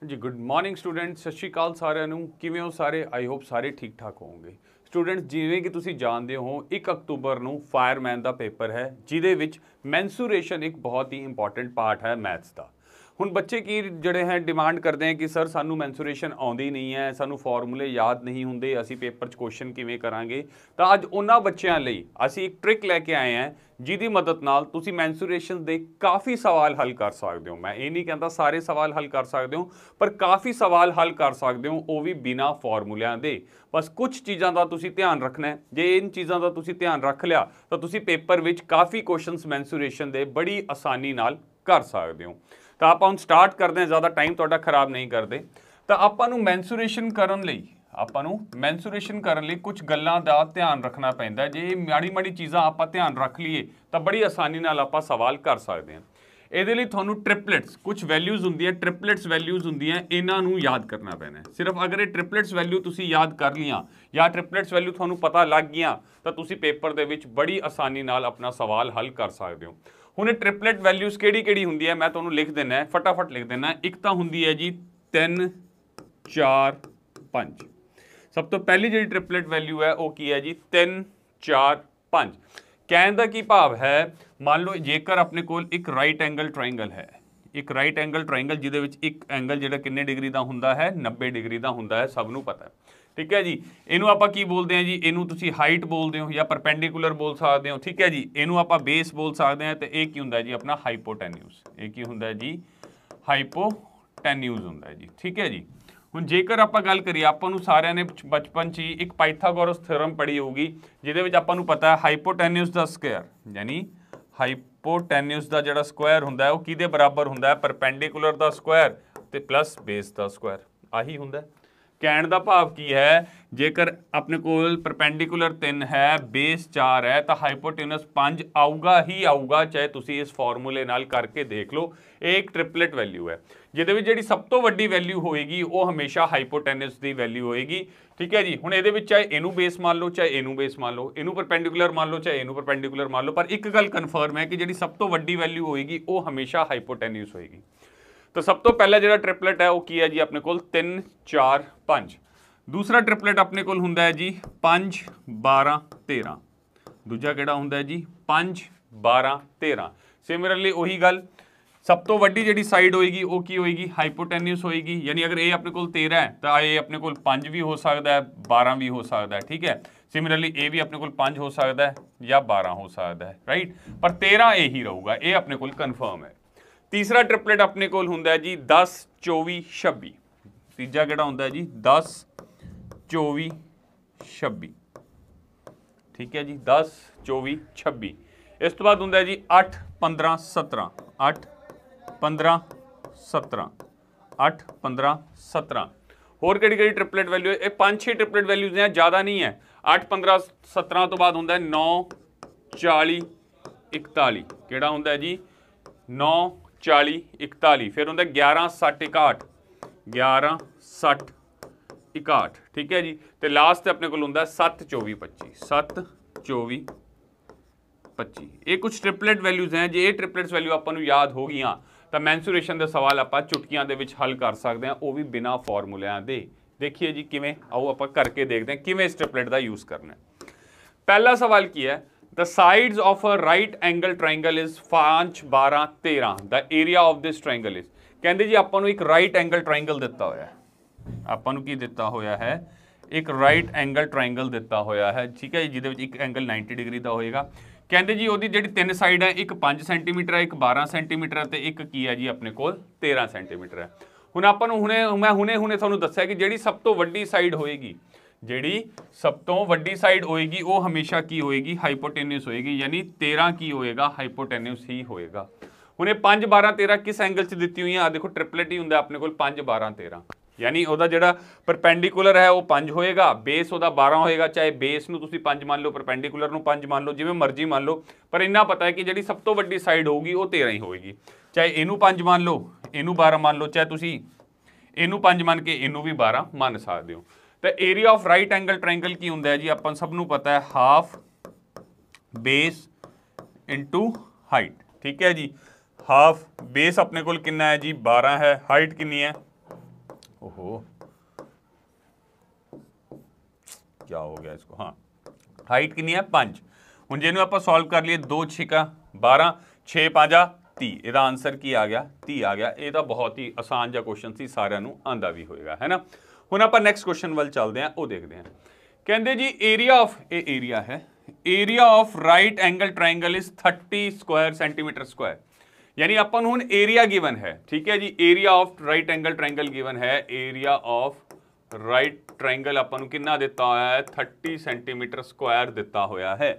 जी good morning students, सत श्री अकाल ਸਾਰਿਆਂ ਨੂੰ। ਕਿਵੇਂ ਹੋ ਸਾਰੇ? ਆਈ ਹੋਪ ਸਾਰੇ ਠੀਕ ਠਾਕ ਹੋਵੋਗੇ। ਸਟੂਡੈਂਟਸ, ਜਿਵੇਂ ਕਿ ਤੁਸੀਂ ਜਾਣਦੇ ਹੋ 1 ਅਕਤੂਬਰ ਨੂੰ ਫਾਇਰਮੈਨ ਦਾ ਪੇਪਰ ਹੈ, ਜਿਹਦੇ ਵਿੱਚ ਮੈਂਸੂਰੇਸ਼ਨ ਇੱਕ ਬਹੁਤ ਹੀ ਇੰਪੋਰਟੈਂਟ ਪਾਰਟ ਹੈ ਮੈਥਸ ਦਾ। ਹੁਣ ਬੱਚੇ ਕੀ ਜਿਹੜੇ ਹੈ ਡਿਮਾਂਡ ਕਰਦੇ ਹੈ ਕਿ ਸਰ ਸਾਨੂੰ ਮੈਂਸੂਰੇਸ਼ਨ ਆਉਂਦੀ ਨਹੀਂ ਹੈ, ਸਾਨੂੰ ਫਾਰਮੂਲੇ ਯਾਦ ਨਹੀਂ ਹੁੰਦੇ, ਅਸੀਂ ਪੇਪਰ 'ਚ ਕੁਐਸਚਨ ਕਿਵੇਂ ਕਰਾਂਗੇ। ਤਾਂ ਅੱਜ ਉਹਨਾਂ ਬੱਚਿਆਂ ਲਈ ਅਸੀਂ ਇੱਕ ਟ੍ਰਿਕ ਲੈ ਕੇ ਆਏ ਹਾਂ, ਜਿਹਦੀ ਮਦਦ ਨਾਲ ਤੁਸੀਂ ਮੈਂਸੂਰੇਸ਼ਨ ਦੇ ਕਾਫੀ ਸਵਾਲ ਹੱਲ ਕਰ ਸਕਦੇ ਹੋ। ਮੈਂ ਇਹ ਨਹੀਂ ਕਹਿੰਦਾ ਸਾਰੇ ਸਵਾਲ ਹੱਲ ਕਰ ਸਕਦੇ ਹੋ, ਪਰ ਕਾਫੀ ਸਵਾਲ ਹੱਲ ਕਰ ਸਕਦੇ ਹੋ, ਉਹ ਵੀ ਬਿਨਾਂ ਫਾਰਮੂਲਿਆਂ ਦੇ। ਬਸ ਕੁਝ ਚੀਜ਼ਾਂ ਦਾ ਤੁਸੀਂ ਧਿਆਨ ਰੱਖਣਾ ਹੈ। ਜੇ ਇਨ ਚੀਜ਼ਾਂ ਦਾ ਤੁਸੀਂ ਧਿਆਨ ਰੱਖ ਲਿਆ ਤਾਂ ਤੁਸੀਂ ਪੇਪਰ ਵਿੱਚ ਕਾਫੀ ਕੁਐਸਚਨਸ ਮੈਂਸੂਰੇਸ਼ਨ ਦੇ ਬੜੀ ਆਸਾਨੀ ਨਾਲ ਕਰ ਸਕਦੇ ਹੋ। ਤਾਂ ਆਪਾਂ ਹੁਣ ਸਟਾਰਟ ਕਰਦੇ ਹਾਂ, ਜ਼ਿਆਦਾ ਟਾਈਮ ਤੁਹਾਡਾ ਖਰਾਬ ਨਹੀਂ ਕਰਦੇ। ਤਾਂ ਆਪਾਂ ਨੂੰ ਮੈਂਸੂਰੇਸ਼ਨ ਕਰਨ ਲਈ ਕੁਝ ਗੱਲਾਂ ਦਾ ਧਿਆਨ ਰੱਖਣਾ ਪੈਂਦਾ। ਜੇ ਮਾੜੀ ਚੀਜ਼ਾਂ ਆਪਾਂ ਧਿਆਨ ਰੱਖ ਲਈਏ ਤਾਂ ਬੜੀ ਆਸਾਨੀ ਨਾਲ ਆਪਾਂ ਸਵਾਲ ਕਰ ਸਕਦੇ ਹਾਂ। ਇਹਦੇ ਲਈ ਤੁਹਾਨੂੰ ਟ੍ਰਿਪਲੇਟਸ ਕੁਝ ਵੈਲਿਊਜ਼ ਹੁੰਦੀਆਂ, ਟ੍ਰਿਪਲੇਟਸ ਵੈਲਿਊਜ਼ ਹੁੰਦੀਆਂ, ਇਹਨਾਂ ਨੂੰ ਯਾਦ ਕਰਨਾ ਪੈਣਾ। ਸਿਰਫ ਅਗਰ ਇਹ ਟ੍ਰਿਪਲੇਟਸ ਵੈਲਿਊ ਤੁਸੀਂ ਯਾਦ ਕਰ ਲੀਆਂ ਜਾਂ ਟ੍ਰਿਪਲੇਟਸ ਵੈਲਿਊ ਤੁਹਾਨੂੰ ਪਤਾ ਲੱਗ ਗਈਆਂ ਤਾਂ ਤੁਸੀਂ ਪੇਪਰ ਦੇ ਵਿੱਚ ਬੜੀ ਆਸਾਨੀ ਨਾਲ ਆਪਣਾ ਸਵਾਲ ਹੱਲ ਕਰ ਸਕਦੇ ਹੋ। ਹੁਣ ਇਹ ਟ੍ਰਿਪਲੇਟ ਵੈਲਿਊਜ਼ ਕਿਹੜੀ ਹੁੰਦੀ ਹੈ, ਮੈਂ ਤੁਹਾਨੂੰ ਲਿਖ ਦੇਣਾ, ਫਟਾਫਟ ਲਿਖ ਦੇਣਾ। ਇੱਕ ਤਾਂ ਹੁੰਦੀ ਹੈ ਜੀ 3 4 5। ਸਭ ਤੋਂ ਪਹਿਲੀ ਜਿਹੜੀ ਟ੍ਰਿਪਲੇਟ ਵੈਲਿਊ ਹੈ ਉਹ ਕੀ ਹੈ ਜੀ 3 4 5। ਕਹਿਣ ਦਾ ਕੀ ਭਾਵ ਹੈ, ਮੰਨ ਲਓ ਜੇਕਰ ਆਪਣੇ ਕੋਲ ਇੱਕ ਰਾਈਟ ਐਂਗਲ ਟ੍ਰਾਇੰਗਲ ਹੈ, ਇੱਕ ਰਾਈਟ ਐਂਗਲ ਟ੍ਰਾਇੰਗਲ ਜਿਹਦੇ ਵਿੱਚ ਇੱਕ ਐਂਗਲ ਜਿਹੜਾ ਕਿੰਨੇ ਡਿਗਰੀ ਦਾ ਹੁੰਦਾ ਹੈ, 90 ਡਿਗਰੀ ਦਾ ਹੁੰਦਾ ਹੈ, ਸਭ ਨੂੰ ਪਤਾ ਹੈ। ਠੀਕ ਹੈ ਜੀ। ਇਹਨੂੰ ਆਪਾਂ ਕੀ ਬੋਲਦੇ ਹਾਂ ਜੀ, ਇਹਨੂੰ ਤੁਸੀਂ ਹਾਈਟ ਬੋਲਦੇ ਹੋ ਜਾਂ ਪਰਪੈਂਡੀਕੂਲਰ ਬੋਲ ਸਕਦੇ ਹੋ। ਠੀਕ ਹੈ ਜੀ। ਇਹਨੂੰ ਆਪਾਂ ਬੇਸ ਬੋਲ ਸਕਦੇ ਹਾਂ। ਤੇ ਇਹ ਕੀ ਹੁੰਦਾ ਜੀ ਆਪਣਾ ਹਾਈਪੋਟੈਨਿਊਜ਼। ਇਹ ਕੀ ਹੁੰਦਾ ਜੀ ਹਾਈਪੋਟੈਨਿਊਜ਼ ਹੁੰਦਾ ਜੀ। ਠੀਕ ਹੈ ਜੀ। ਹੁਣ ਜੇਕਰ ਆਪਾਂ ਗੱਲ ਕਰੀਏ, ਆਪਾਂ ਨੂੰ ਸਾਰਿਆਂ ਨੇ ਬਚਪਨ 'ਚ ਹੀ ਇੱਕ ਪਾਈਥਾਗੋਰਸ ਥਿਓਰਮ ਪੜ੍ਹੀ ਹੋਊਗੀ, ਜਿਹਦੇ ਵਿੱਚ ਆਪਾਂ ਨੂੰ ਪਤਾ ਹੈ ਹਾਈਪੋਟੈਨਿਊਜ਼ ਦਾ ਸਕੁਆਇਰ, ਯਾਨੀ ਹਾਈਪੋਟੈਨਿਊਜ਼ ਦਾ ਜਿਹੜਾ ਸਕੁਆਇਰ ਹੁੰਦਾ ਹੈ ਉਹ ਕਿਹਦੇ ਬਰਾਬਰ ਹੁੰਦਾ ਹੈ, ਪਰਪੈਂਡੀਕੂਲਰ ਦਾ ਸਕੁਆਇਰ ਤੇ ਪਲੱਸ ਬੇਸ ਦਾ ਸਕੁਆਇਰ। ਆਹੀ ਹੁੰਦਾ। ਕਹਿਣ ਦਾ ਭਾਵ ਕੀ ਹੈ, ਜੇਕਰ ਆਪਣੇ ਕੋਲ ਪਰਪੈਂਡੀਕੂਲਰ 3 ਹੈ, ਬੇਸ 4 ਹੈ, ਤਾਂ ਹਾਈਪੋਟੈਨਸ 5 ਆਊਗਾ ਹੀ ਆਊਗਾ, ਚਾਹੇ ਤੁਸੀਂ ਇਸ ਫਾਰਮੂਲੇ ਨਾਲ ਕਰਕੇ ਦੇਖ ਲਓ। ਇਹ ਇੱਕ ਟ੍ਰਿਪਲੇਟ ਵੈਲਿਊ ਹੈ, ਜਿਹਦੇ ਵਿੱਚ ਜਿਹੜੀ ਸਭ ਤੋਂ ਵੱਡੀ ਵੈਲਿਊ ਹੋਏਗੀ ਉਹ ਹਮੇਸ਼ਾ ਹਾਈਪੋਟੈਨਸ ਦੀ ਵੈਲਿਊ ਹੋਏਗੀ। ਠੀਕ ਹੈ ਜੀ। ਹੁਣ ਇਹਦੇ ਵਿੱਚ ਚਾਹੇ ਇਹਨੂੰ ਬੇਸ ਮੰਨ ਲਓ, ਚਾਹੇ ਇਹਨੂੰ ਬੇਸ ਮੰਨ ਲਓ, ਇਹਨੂੰ ਪਰਪੈਂਡੀਕੂਲਰ ਮੰਨ ਲਓ, ਚਾਹੇ ਇਹਨੂੰ ਪਰਪੈਂਡੀਕੂਲਰ ਮੰਨ ਲਓ, ਪਰ ਇੱਕ ਗੱਲ ਕਨਫਰਮ ਹੈ ਕਿ ਜਿਹੜੀ ਸਭ ਤੋਂ ਵੱਡੀ ਵੈਲਿਊ ਹੋਏਗੀ ਉਹ ਹਮੇਸ਼ਾ ਹਾਈਪੋਟੈਨਸ ਹੋਏਗੀ। ਤਾਂ ਸਭ ਤੋਂ ਪਹਿਲਾ ਜਿਹੜਾ ਟ੍ਰਿਪਲੇਟ ਹੈ ਉਹ ਕੀ ਹੈ ਜੀ ਆਪਣੇ ਕੋਲ 3 4 5। ਦੂਸਰਾ ਟ੍ਰਿਪਲੇਟ ਆਪਣੇ ਕੋਲ ਹੁੰਦਾ ਹੈ ਜੀ 5 12 13। ਦੂਜਾ ਕਿਹੜਾ ਹੁੰਦਾ ਹੈ ਜੀ 5 12 13। ਸਿਮਿਲਰਲੀ ਉਹੀ ਗੱਲ, ਸਭ ਤੋਂ ਵੱਡੀ ਜਿਹੜੀ ਸਾਈਡ ਹੋਏਗੀ ਉਹ ਕੀ ਹੋਏਗੀ, ਹਾਈਪੋਟੈਨਿਊਸ ਹੋਏਗੀ। ਯਾਨੀ ਅਗਰ ਇਹ ਆਪਣੇ ਕੋਲ 13 ਹੈ ਤਾਂ ਇਹ ਆਪਣੇ ਕੋਲ 5 ਵੀ ਹੋ ਸਕਦਾ ਹੈ, 12 ਵੀ ਹੋ ਸਕਦਾ ਹੈ। ਠੀਕ ਹੈ। ਸਿਮਿਲਰਲੀ ਇਹ ਵੀ ਆਪਣੇ ਕੋਲ 5 ਹੋ ਸਕਦਾ ਹੈ ਜਾਂ 12 ਹੋ ਸਕਦਾ ਹੈ, ਰਾਈਟ। ਪਰ 13 ਇਹੀ ਰਹੂਗਾ, ਇਹ ਆਪਣੇ ਕੋਲ ਕਨਫਰਮ ਹੈ। ਤੀਸਰਾ ਟ੍ਰਿਪਲੇਟ ਆਪਣੇ ਕੋਲ ਹੁੰਦਾ ਹੈ ਜੀ 10 24 26। ਤੀਜਾ ਕਿਹੜਾ ਹੁੰਦਾ ਹੈ ਜੀ 10 24 26। ਠੀਕ ਹੈ ਜੀ। 10 24 26। ਇਸ ਤੋਂ ਬਾਅਦ ਹੁੰਦਾ ਹੈ ਜੀ 8 15 17। 8 15 17। 8 15 17। ਹੋਰ ਕਿਹੜੀ ਟ੍ਰਿਪਲੇਟ ਵੈਲਿਊ ਹੈ? ਇਹ 5-6 ਟ੍ਰਿਪਲੇਟ ਵੈਲਿਊਜ਼ ਨੇ, ਜ਼ਿਆਦਾ ਨਹੀਂ ਹੈ। 8 15 17 ਤੋਂ ਬਾਅਦ ਹੁੰਦਾ ਹੈ 9 40 41। ਕਿਹੜਾ ਹੁੰਦਾ ਹੈ ਜੀ 9 40 41। ਫਿਰ ਹੁੰਦਾ 11 60 61। 11 60 61। ਠੀਕ ਹੈ ਜੀ। ਤੇ ਲਾਸਟ ਤੇ ਆਪਣੇ ਕੋਲ ਹੁੰਦਾ 7 24 25। 7 24 25। ਇਹ ਕੁਝ ਟ੍ਰਿਪਲੇਟ ਵੈਲਿਊਜ਼ ਹੈ। ਜੇ ਇਹ ਟ੍ਰਿਪਲੇਟਸ ਵੈਲਿਊ ਆਪਾਂ ਨੂੰ ਯਾਦ ਹੋ ਗਈਆਂ ਤਾਂ ਮੈਂਸੂਰੇਸ਼ਨ ਦੇ ਸਵਾਲ ਆਪਾਂ ਚੁਟਕੀਆਂ ਦੇ ਵਿੱਚ ਹੱਲ ਕਰ ਸਕਦੇ ਹਾਂ, ਉਹ ਵੀ ਬਿਨਾਂ ਫਾਰਮੂਲਿਆਂ ਦੇ। ਦੇਖੀਏ ਜੀ ਕਿਵੇਂ, ਆਓ ਆਪਾਂ ਕਰਕੇ ਦੇਖਦੇ ਹਾਂ ਕਿਵੇਂ ਇਸ ਟ੍ਰਿਪਲੇਟ ਦਾ ਯੂਜ਼ ਕਰਨਾ ਹੈ। ਪਹਿਲਾ ਸਵਾਲ ਕੀ ਹੈ, The sides of a right angle triangle is 5 12 13. The area of this triangle is। ਕਹਿੰਦੇ ਜੀ ਆਪਾਂ ਨੂੰ ਇੱਕ ਰਾਈਟ ਐਂਗਲ ਟ੍ਰਾਇੰਗਲ ਦਿੱਤਾ ਹੋਇਆ ਹੈ। ਆਪਾਂ ਨੂੰ ਕੀ ਦਿੱਤਾ ਹੋਇਆ ਹੈ, ਇੱਕ ਰਾਈਟ ਐਂਗਲ ਟ੍ਰਾਇੰਗਲ ਦਿੱਤਾ ਹੋਇਆ ਹੈ। ਠੀਕ ਹੈ ਜੀ। ਜਿਹਦੇ ਵਿੱਚ ਇੱਕ ਐਂਗਲ 90 ਡਿਗਰੀ ਦਾ ਹੋਏਗਾ। ਕਹਿੰਦੇ ਜੀ ਉਹਦੀ ਜਿਹੜੀ 3 ਸਾਈਡ ਹੈ, ਇੱਕ 5 ਸੈਂਟੀਮੀਟਰ ਹੈ, ਇੱਕ 12 ਸੈਂਟੀਮੀਟਰ ਹੈ, ਤੇ ਇੱਕ ਕੀ ਹੈ ਜੀ ਆਪਣੇ ਕੋਲ 13 ਸੈਂਟੀਮੀਟਰ ਹੈ। ਹੁਣ ਆਪਾਂ ਨੂੰ ਹੁਣੇ ਤੁਹਾਨੂੰ ਦੱਸਿਆ ਕਿ ਜਿਹੜੀ ਸਭ ਤੋਂ ਵੱਡੀ ਸਾਈਡ ਹੋਏਗੀ, ਜਿਹੜੀ ਸਭ ਤੋਂ ਵੱਡੀ ਸਾਈਡ ਹੋਏਗੀ ਉਹ ਹਮੇਸ਼ਾ ਕੀ ਹੋਏਗੀ, ਹਾਈਪੋਟੈਨਿਊਸ ਹੋਏਗੀ। ਯਾਨੀ 13 ਕੀ ਹੋਏਗਾ, ਹਾਈਪੋਟੈਨਿਊਸ ਹੀ ਹੋਏਗਾ। ਹੁਣ ਇਹ 5 12 13 ਕਿਸ ਐਂਗਲ 'ਚ ਦਿੱਤੀ ਹੋਈ ਆ? ਦੇਖੋ ਟ੍ਰਿਪਲੇਟ ਹੀ ਹੁੰਦਾ ਆਪਣੇ ਕੋਲ 5 12 13। ਯਾਨੀ ਉਹਦਾ ਜਿਹੜਾ ਪਰਪੈਂਡੀਕੂਲਰ ਹੈ ਉਹ 5 ਹੋਏਗਾ, ਬੇਸ ਉਹਦਾ 12 ਹੋਏਗਾ। ਚਾਹੇ ਬੇਸ ਨੂੰ ਤੁਸੀਂ 5 ਮੰਨ ਲਓ, ਪਰਪੈਂਡੀਕੂਲਰ ਨੂੰ 5 ਮੰਨ ਲਓ, ਜਿਵੇਂ ਮਰਜ਼ੀ ਮੰਨ ਲਓ, ਪਰ ਇੰਨਾ ਪਤਾ ਹੈ ਕਿ ਜਿਹੜੀ ਸਭ ਤੋਂ ਵੱਡੀ ਸਾਈਡ ਹੋਊਗੀ ਉਹ 13 ਹੀ ਹੋਏਗੀ। ਚਾਹੇ ਇਹਨੂੰ 5 ਮੰਨ ਲਓ, ਇਹਨੂੰ 12 ਮੰਨ ਲਓ, ਚਾਹੇ ਤੁਸੀਂ ਇਹਨੂੰ 5 ਮੰਨ ਕੇ ਇਹਨੂੰ ਵੀ 12 ਮੰਨ ਸਕਦੇ ਹੋ। ਤਾਂ area of right angle triangle ਕੀ ਹੁੰਦਾ ਹੈ ਜੀ, ਆਪਾਂ ਸਭ ਨੂੰ ਪਤਾ ਹੈ ਹਾਫ ਬੇਸ ਇਨਟੂ ਹਾਈਟ। ਠੀਕ ਹੈ ਜੀ। ਹਾਫ ਬੇਸ ਆਪਣੇ ਕੋਲ ਕਿੰਨਾ ਹੈ ਜੀ 12 ਹੈ, ਹਾਈਟ ਕਿੰਨੀ ਹੈ ओहो क्या हो गया इसको, हाँ हाइट कितनी है 5। ਹੁਣ ਜਿਹਨੂੰ ਆਪਾਂ ਸੋਲਵ ਕਰ ਲਈਏ 2 ਛਿਕਾ 12 6 5 30 ਇਹਦਾ ਆਨਸਰ ਕੀ ਆ ਗਿਆ 30 ਆ ਗਿਆ। ਇਹ ਤਾਂ ਬਹੁਤ ਹੀ ਆਸਾਨ ਜਿਹਾ ਕੁਐਸਚਨ ਸੀ, ਸਾਰਿਆਂ ਨੂੰ ਆਂਦਾ ਵੀ ਹੋਏਗਾ ਹੈ ਨਾ। ਹੁਣ ਆਪਾਂ ਨੈਕਸਟ ਕੁਐਸਚਨ ਵੱਲ ਚੱਲਦੇ ਹਾਂ, ਉਹ ਦੇਖਦੇ ਹਾਂ। ਕਹਿੰਦੇ ਜੀ ਏਰੀਆ ਆਫ, ਇਹ ਏਰੀਆ ਹੈ, area of right angle triangle is 30 square centimetre square. यानी अपन हूँ एरिया गिवन है, ठीक है जी। Area of right angle triangle given है, एरिया ऑफ राइट ट्रायंगल अपन कितना दिता होया है 30 सेंटीमीटर स्क्वायर दिता होया है।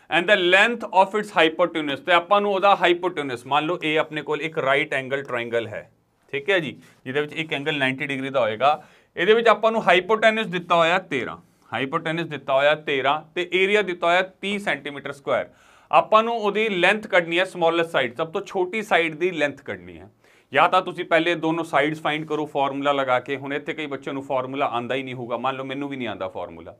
And the length of it's hypotenuse, तो अपन ओदा हाइपोटेन्यूस मान लो ए अपने को एक राइट एंगल ट्रायंगल है, ठीक है जी, जिहदे विच एक एंगल 90 डिग्री दा होएगा। इहदे विच अपन नूं हाइपोटेन्यूस दिता होया 13, हाइपोटेन्यूस दिता होया 13 ते एरिया दिता होया 30 सेंटीमीटर स्क्वायर। ਆਪਾਂ ਨੂੰ ਉਹਦੀ ਲੈਂਥ ਕੱਢਣੀ ਹੈ ਸਮੋਲੈਸਟ ਸਾਈਡ, ਸਭ ਤੋਂ ਛੋਟੀ ਸਾਈਡ ਦੀ ਲੈਂਥ ਕੱਢਣੀ ਹੈ। ਜਾਂ ਤਾਂ ਤੁਸੀਂ ਪਹਿਲੇ ਦੋਨੋਂ ਸਾਈਡਸ ਫਾਈਂਡ ਕਰੋ ਫਾਰਮੂਲਾ ਲਗਾ ਕੇ। ਹੁਣ ਇੱਥੇ ਕਈ ਬੱਚਿਆਂ ਨੂੰ ਫਾਰਮੂਲਾ ਆਂਦਾ ਹੀ ਨਹੀਂ ਹੋਊਗਾ, ਮੰਨ ਲਓ ਮੈਨੂੰ ਵੀ ਨਹੀਂ ਆਂਦਾ ਫਾਰਮੂਲਾ,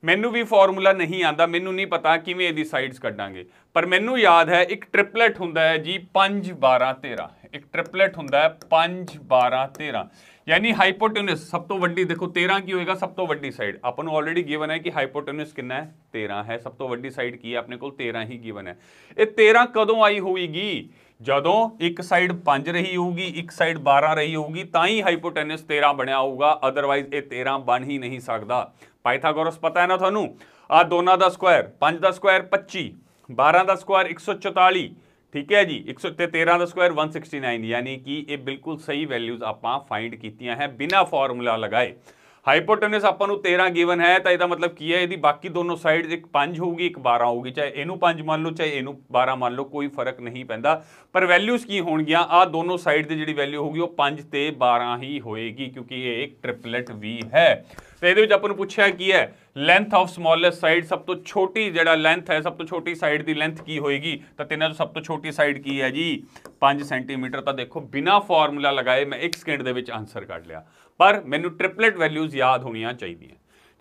ਮੈਨੂੰ ਵੀ ਫਾਰਮੂਲਾ ਨਹੀਂ ਆਂਦਾ, ਮੈਨੂੰ ਨਹੀਂ ਪਤਾ ਕਿਵੇਂ ਇਹਦੀ ਸਾਈਡਸ ਕੱਢਾਂਗੇ। ਪਰ ਮੈਨੂੰ ਯਾਦ ਹੈ ਇੱਕ ਟ੍ਰਿਪਲੇਟ ਹੁੰਦਾ ਹੈ ਜੀ 5 12 13, ਇੱਕ ਟ੍ਰਿਪਲੇਟ ਹੁੰਦਾ ਹੈ 5 12 13। यानी हाइपोटेन्यूस सब तो वड्डी, देखो 13 की होएगा सब तो वड्डी साइड, अपन ऑलरेडी गिवन है कि हाइपोटेन्यूस कितना है 13 है, सब तो वड्डी साइड की है अपने को 13 ही गिवन है। ये 13 कदों आई होगी, जदों एक साइड 5 रही होगी एक साइड 12 रही होगी, तां ही हाइपोटेन्यूस 13 बनया होगा, अदरवाइज ये 13 बन ही नहीं सकता। पाइथागोरस पता है ना थानू, आ दोनों का स्क्वायर 5 का स्क्वायर 25, 12 का स्क्वायर 144, ठीक है जी, 113 का स्क्वायर 169, यानी कि ये बिल्कुल सही वैल्यूज आप फाइंड कीतियां हैं बिना फॉर्मूला लगाए। हाइपोटेन्यूस अपन 13 गिवन है, तो इसका मतलब की है यदि बाकी दोनों साइड एक 5 होगी एक 12 होगी, चाहे इनू 5 मान लो चाहे इनू 12 मान लो, कोई फर्क नहीं पैंदा। पर वैल्यूज की होणगियां आ दोनों साइड की जी वैल्यू होगी वो 5 ते 12 ही होएगी, क्योंकि ये एक ट्रिपलेट भी है। तो ये अपन पूछा की है लेंथ ऑफ स्मॉलेस्ट साइड, सब तो छोटी जड़ा लेंथ है, सब तो छोटी साइड की लेंथ की होएगी, तो तिना तो सब तो छोटी साइड की है जी 5 सेंटीमीटर। तो देखो बिना फॉर्मूला लगाए मैं 1 सेकंड दे विच आंसर कढ लिया, पर मैनू ट्रिपलेट वैल्यूज याद होनियां चाहिए।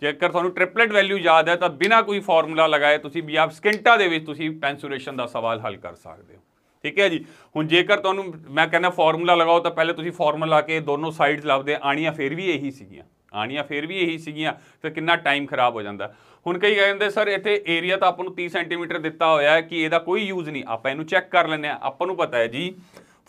जेकर तुहानू ट्रिपलेट वैल्यू याद है तो बिना कोई फॉर्मूला लगाए तुसीं भी आप सकिंटां दे विच तुसीं पेंसुरेशन का सवाल हल कर सकते हो, ठीक है जी। हुण जेकर तुहानू मैं कहना फॉर्मूला लगाओ तो पहले तुसीं फॉर्मूला के दोनों साइड्स लभदे, आणियां फिर भी यही सीगियां, आनिया फिर भी यही सीगियां, तो कितना टाइम खराब हो जाता। हुण कई कहते सर इत्थे एरिया तो आपां नूं 30 सेंटीमीटर दिता होया है कि इहदा कोई यूज़ नहीं, आपां इहनूं चैक कर लैंदे आ। आपां नूं पता है जी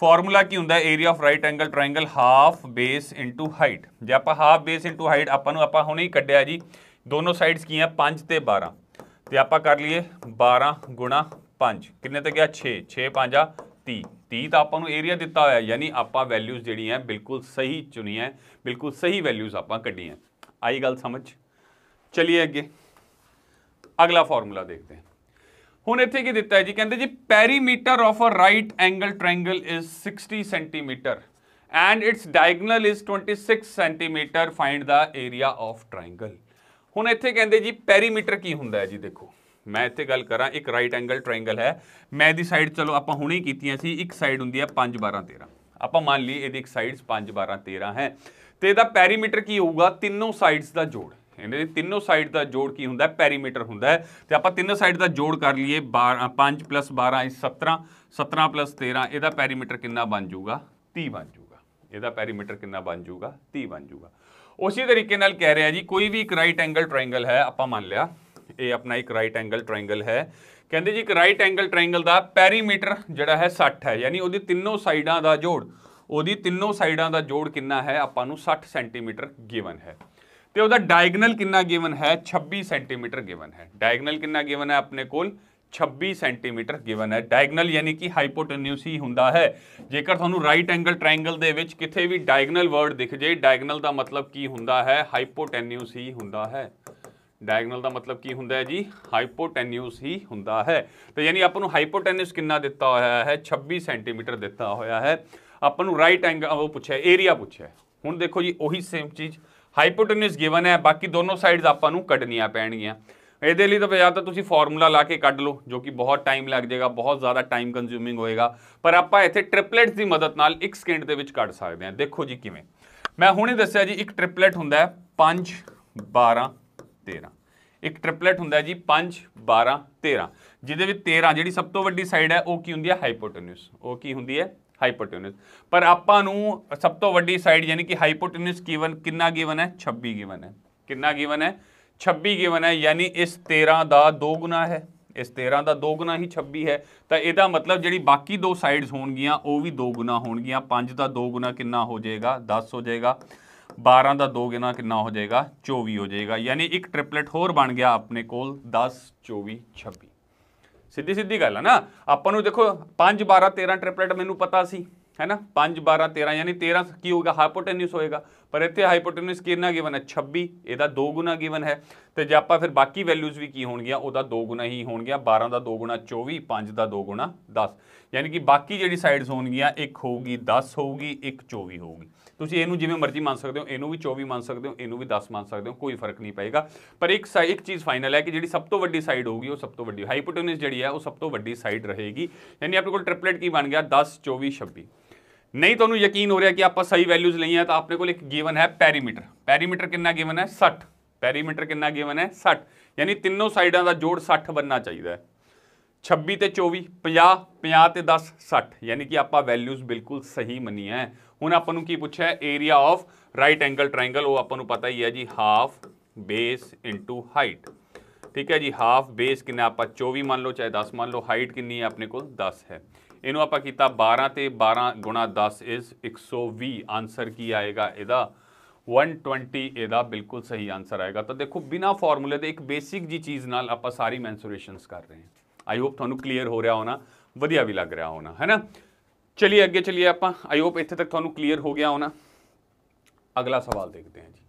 फॉर्मूला की हुंदा है area of right angle triangle half base into height. जे आपां हाफ बेस इंटू हाइट आपां हुणे ही कड्ढिया जी, दोनों साइड्स की हैं 5 ते 12, तो आपां कर लीए 12 गुणा 5 किन्ने ते गया 6, 6 5 30, 30 तो आपां नूं एरिया दिता होया, यानी आपां वैल्यूज जिहड़ी हैं बिल्कुल सही चुनी है, बिल्कुल सही वैल्यूज आपां कड्ढी हैं। आई गल समझ? चलिए अगे अगला फॉर्मूला देखते हैं। हुण इत्थे की दिता है जी, कहते जी perimeter of a right angle triangle is 60 centimetre and its diagonal is 26 centimetre, find the area of triangle. हुण इत्थे कहते जी पेरीमीटर की हुंदा है जी, देखो मैं इत्थे गल करा एक राइट एंगल ट्रायंगल है, मैं दी साइड चलो आपां हुणे ही कीतियां सी, एक साइड हुंदी है 5 12 13, आपां मान ली इहदी एक साइड्स 5 12 13 है, तो यदा पेरीमीटर की होगा तीनों साइड्स का जोड़, इन्हें तीनों साइड का जोड़ की होंदा है पेरीमीटर होंदा है। तो आप तीनों साइड का जोड़ कर लिए 5 + 12 17, 17 + 13, यदा पेरीमीटर कितना बन जाऊगा 30 बन जाऊगा, यदा पेरीमीटर कितना बन जाऊगा 30 बन जाऊगा। उसी तरीके नाल कह रहे हैं जी कोई भी एक राइट एंगल ट्रायंगल है, आप मान लिया ये अपना एक राइट एंगल ट्रायंगल है, कहते जी एक राइट एंगल ट्रायंगल का पेरीमीटर जिहड़ा है 60 है, यानी वो तीनों साइडों का जोड़, ਉਹਦੀ ਤਿੰਨੋਂ ਸਾਈਡਾਂ ਦਾ ਜੋੜ ਕਿੰਨਾ ਹੈ ਆਪਾਂ ਨੂੰ 60 ਸੈਂਟੀਮੀਟਰ ਗਿਵਨ ਹੈ, ਤੇ ਉਹਦਾ ਡਾਇਗਨਲ ਕਿੰਨਾ ਗਿਵਨ ਹੈ 26 ਸੈਂਟੀਮੀਟਰ ਗਿਵਨ ਹੈ। ਡਾਇਗਨਲ ਕਿੰਨਾ ਗਿਵਨ ਹੈ ਆਪਣੇ ਕੋਲ 26 ਸੈਂਟੀਮੀਟਰ ਗਿਵਨ ਹੈ। ਡਾਇਗਨਲ ਯਾਨੀ ਕਿ ਹਾਈਪੋਟੇਨਿਊਸ ਹੀ ਹੁੰਦਾ ਹੈ। ਜੇਕਰ ਤੁਹਾਨੂੰ ਰਾਈਟ ਐਂਗਲ ਟ੍ਰਾਇੰਗਲ ਦੇ ਵਿੱਚ ਕਿਤੇ ਵੀ ਡਾਇਗਨਲ ਵਰਡ ਦਿਖ ਜੇ, ਡਾਇਗਨਲ ਦਾ ਮਤਲਬ ਕੀ ਹੁੰਦਾ ਹੈ ਹਾਈਪੋਟੇਨਿਊਸ ਹੀ ਹੁੰਦਾ ਹੈ। डायगनल का मतलब की हुंदा है जी हाइपोटेन्यूस ही हुंदा है। तो यानी आपां नूं हाइपोटेन्यूस कितना दिता होया है 26 सेंटीमीटर दिता होया है। आपां नूं राइट एंगल वो पूछा एरिया पूछा। हुण देखो जी वही सेम चीज़ हाइपोटेन्यूस गिवन है, बाकी दोनों साइड्स आपां नूं कढनियां पैणगियां। ਇਹਦੇ ਲਈ ਤਾਂ ਜਾਂ ਤਾਂ ਤੁਸੀਂ ਫਾਰਮੂਲਾ ਲਾ ਕੇ ਕੱਢ ਲਓ ਜੋ ਕਿ ਬਹੁਤ ਟਾਈਮ ਲੱਗ ਜਾਏਗਾ, ਬਹੁਤ ਜ਼ਿਆਦਾ ਟਾਈਮ ਕੰਜ਼ਿਊਮਿੰਗ ਹੋਏਗਾ, ਪਰ ਆਪਾਂ ਇੱਥੇ ਟ੍ਰਿਪਲੇਟਸ ਦੀ ਮਦਦ ਨਾਲ 1 ਸਕਿੰਟ ਦੇ ਵਿੱਚ ਕੱਢ ਸਕਦੇ ਹਾਂ। ਦੇਖੋ ਜੀ ਕਿਵੇਂ, ਮੈਂ ਹੁਣੇ ਦੱਸਿਆ ਜੀ ਇੱਕ ਟ੍ਰਿਪਲੇਟ ਹੁੰਦਾ ਹੈ 5 12 13, ਇੱਕ ਟ੍ਰਿਪਲੇਟ ਹੁੰਦਾ ਜੀ 5 12 13, ਜਿਹਦੇ ਵਿੱਚ 13 ਜਿਹੜੀ ਸਭ ਤੋਂ ਵੱਡੀ ਸਾਈਡ ਹੈ ਉਹ ਕੀ ਹੁੰਦੀ ਹੈ ਹਾਈਪੋਟੇਨਿਊਸ, ਉਹ ਕੀ ਹੁੰਦੀ ਹੈ ਹਾਈਪੋਟੈਨਸ। ਪਰ ਆਪਾਂ ਨੂੰ ਸਭ ਤੋਂ ਵੱਡੀ ਸਾਈਡ ਯਾਨੀ ਕਿ ਹਾਈਪੋਟੈਨਸ ਗਿਵਨ ਕਿੰਨਾ ਗਿਵਨ ਹੈ 26 ਗਿਵਨ ਹੈ। ਕਿੰਨਾ ਗਿਵਨ ਹੈ 26 ਗਿਵਨ ਹੈ, ਯਾਨੀ ਇਸ 13 ਦਾ 2 ਗੁਣਾ ਹੈ। ਇਸ 13 ਦਾ 2 ਗੁਣਾ ਹੀ 26 ਹੈ। ਤਾਂ ਇਹਦਾ ਮਤਲਬ ਜਿਹੜੀ ਬਾਕੀ ਦੋ ਸਾਈਡਸ ਹੋਣਗੀਆਂ ਉਹ ਵੀ 2 ਗੁਣਾ ਹੋਣਗੀਆਂ। 5 ਦਾ 2 ਗੁਣਾ ਕਿੰਨਾ ਹੋ ਜਾਏਗਾ 10 ਹੋ ਜਾਏਗਾ। 12 ਦਾ 2 ਗੁਣਾ ਕਿੰਨਾ ਹੋ ਜਾਏਗਾ 24 ਹੋ ਜਾਏਗਾ। ਯਾਨੀ ਇੱਕ ਟ੍ਰਿਪਲੇਟ ਹੋਰ ਬਣ ਗਿਆ ਆਪਣੇ ਕੋਲ 10 24 26। ਸਿੱਧੀ ਸਿੱਧੀ ਗੱਲ ਹੈ ਨਾ। ਆਪਾਂ ਨੂੰ ਦੇਖੋ 5 12 13 ਟ੍ਰਿਪਲੇਟ ਮੈਨੂੰ ਪਤਾ ਸੀ है ना। 5 12 13 यानी 13 की होगा हाइपोटेन्यूस होएगा, पर इतने हाइपोटेन्यूस कितना गिवन है 26, ਇਹਦਾ 2 ਗੁਣਾ गिवन है। तो जे ਆਪਾਂ फिर बाकी वैल्यूज़ भी की होणगियां ਉਹਦਾ 2 ਗੁਣਾ ही होणगियां। 12 ਦਾ 2 ਗੁਣਾ 24, 5 ਦਾ 2 ਗੁਣਾ 10, यानी कि बाकी ਜਿਹੜੀ ਸਾਈਡਸ ਹੋਣਗੀਆਂ ਇੱਕ ਹੋਊਗੀ 10 ਹੋਊਗੀ, ਇੱਕ 24 ਹੋਊਗੀ। ਤੁਸੀਂ ਇਹਨੂੰ ਜਿਵੇਂ ਮਰਜ਼ੀ ਮੰਨ ਸਕਦੇ ਹੋ, ਇਹਨੂੰ ਵੀ 24 ਮੰਨ ਸਕਦੇ ਹੋ, ਇਹਨੂੰ ਵੀ 10 ਮੰਨ ਸਕਦੇ ਹੋ, ਕੋਈ ਫਰਕ ਨਹੀਂ ਪਏਗਾ। ਪਰ ਇੱਕ ਚੀਜ਼ ਫਾਈਨਲ ਹੈ ਕਿ ਜਿਹੜੀ ਸਭ ਤੋਂ ਵੱਡੀ ਸਾਈਡ ਹੋਊਗੀ ਉਹ ਸਭ ਤੋਂ ਵੱਡੀ ਹਾਈਪੋਟੇਨਸ ਜਿਹੜੀ ਹੈ ਉਹ ਸਭ ਤੋਂ ਵੱਡੀ ਸਾਈਡ ਰਹੇਗੀ। यानी ਆਪਣੇ ਕੋਲ ट्रिपलेट ਕੀ ਬਣ ਗਿਆ 10 24 26। नहीं ਤੁਹਾਨੂੰ ਯਕੀਨ ਹੋ ਰਿਹਾ ਕਿ ਆਪਾਂ ਸਹੀ ਵੈਲਿਊਜ਼ ਲਈਆਂ ਤਾਂ ਆਪਣੇ ਕੋਲ ਇੱਕ ਗਿਵਨ ਹੈ ਪੈਰੀਮੀਟਰ। ਪੈਰੀਮੀਟਰ ਕਿੰਨਾ ਗਿਵਨ ਹੈ 60। ਪੈਰੀਮੀਟਰ ਕਿੰਨਾ ਗਿਵਨ ਹੈ 60, ਯਾਨੀ ਤਿੰਨੋਂ ਸਾਈਡਾਂ ਦਾ ਜੋੜ 60 ਬਣਨਾ ਚਾਹੀਦਾ ਹੈ। 26 ਤੇ 24 50, 50 ਤੇ 10 60, ਯਾਨੀ ਕਿ ਆਪਾਂ ਵੈਲਿਊਜ਼ ਬਿਲਕੁਲ ਸਹੀ ਮੰਨੀਆਂ ਹੈ। ਹੁਣ ਆਪਾਂ ਨੂੰ ਕੀ ਪੁੱਛਿਆ area of right angle triangle, ਉਹ ਆਪਾਂ ਨੂੰ ਪਤਾ ਹੀ ਹੈ ਜੀ ਹਾਫ ਬੇਸ ਇਨਟੂ ਹਾਈਟ। ਠੀਕ ਹੈ ਜੀ, ਹਾਫ ਬੇਸ ਕਿੰਨਾ ਆਪਾਂ 24 ਮੰਨ ਲਓ ਚਾਹੇ 10 ਮੰਨ ਲਓ, ਹਾਈਟ ਕਿੰਨੀ ਹੈ ਆਪਣੇ ਕੋਲ 10 ਹੈ। ਇਹਨੂੰ ਆਪਾਂ ਕੀਤਾ 12 ਤੇ 12 ਗੁਣਾ 10 ਇਜ਼ 120। ਆਨਸਰ ਕੀ ਆਏਗਾ ਇਹਦਾ 120। ਇਹਦਾ ਬਿਲਕੁਲ ਸਹੀ ਆਨਸਰ ਆਏਗਾ। ਤਾਂ ਦੇਖੋ ਬਿਨਾ ਫਾਰਮੂਲੇ ਦੇ ਇੱਕ ਬੇਸਿਕ ਜੀ ਚੀਜ਼ ਨਾਲ ਆਪਾਂ ਸਾਰੀ ਮੈਂਸੂਰੇਸ਼ਨਸ ਕਰ ਰਹੇ ਹਾਂ। आई होप ਤੁਹਾਨੂੰ ਕਲੀਅਰ ਹੋ ਰਿਹਾ ਹੋਣਾ, ਵਧੀਆ ਵੀ ਲੱਗ ਰਿਹਾ ਹੋਣਾ, है ना। चलिए ਅੱਗੇ चलिए ਆਪਾਂ, आई होप ਇੱਥੇ ਤੱਕ ਤੁਹਾਨੂੰ ਕਲੀਅਰ ਹੋ ਗਿਆ ਹੋਣਾ। ਅਗਲਾ ਸਵਾਲ ਦੇਖਦੇ ਹਾਂ ਜੀ।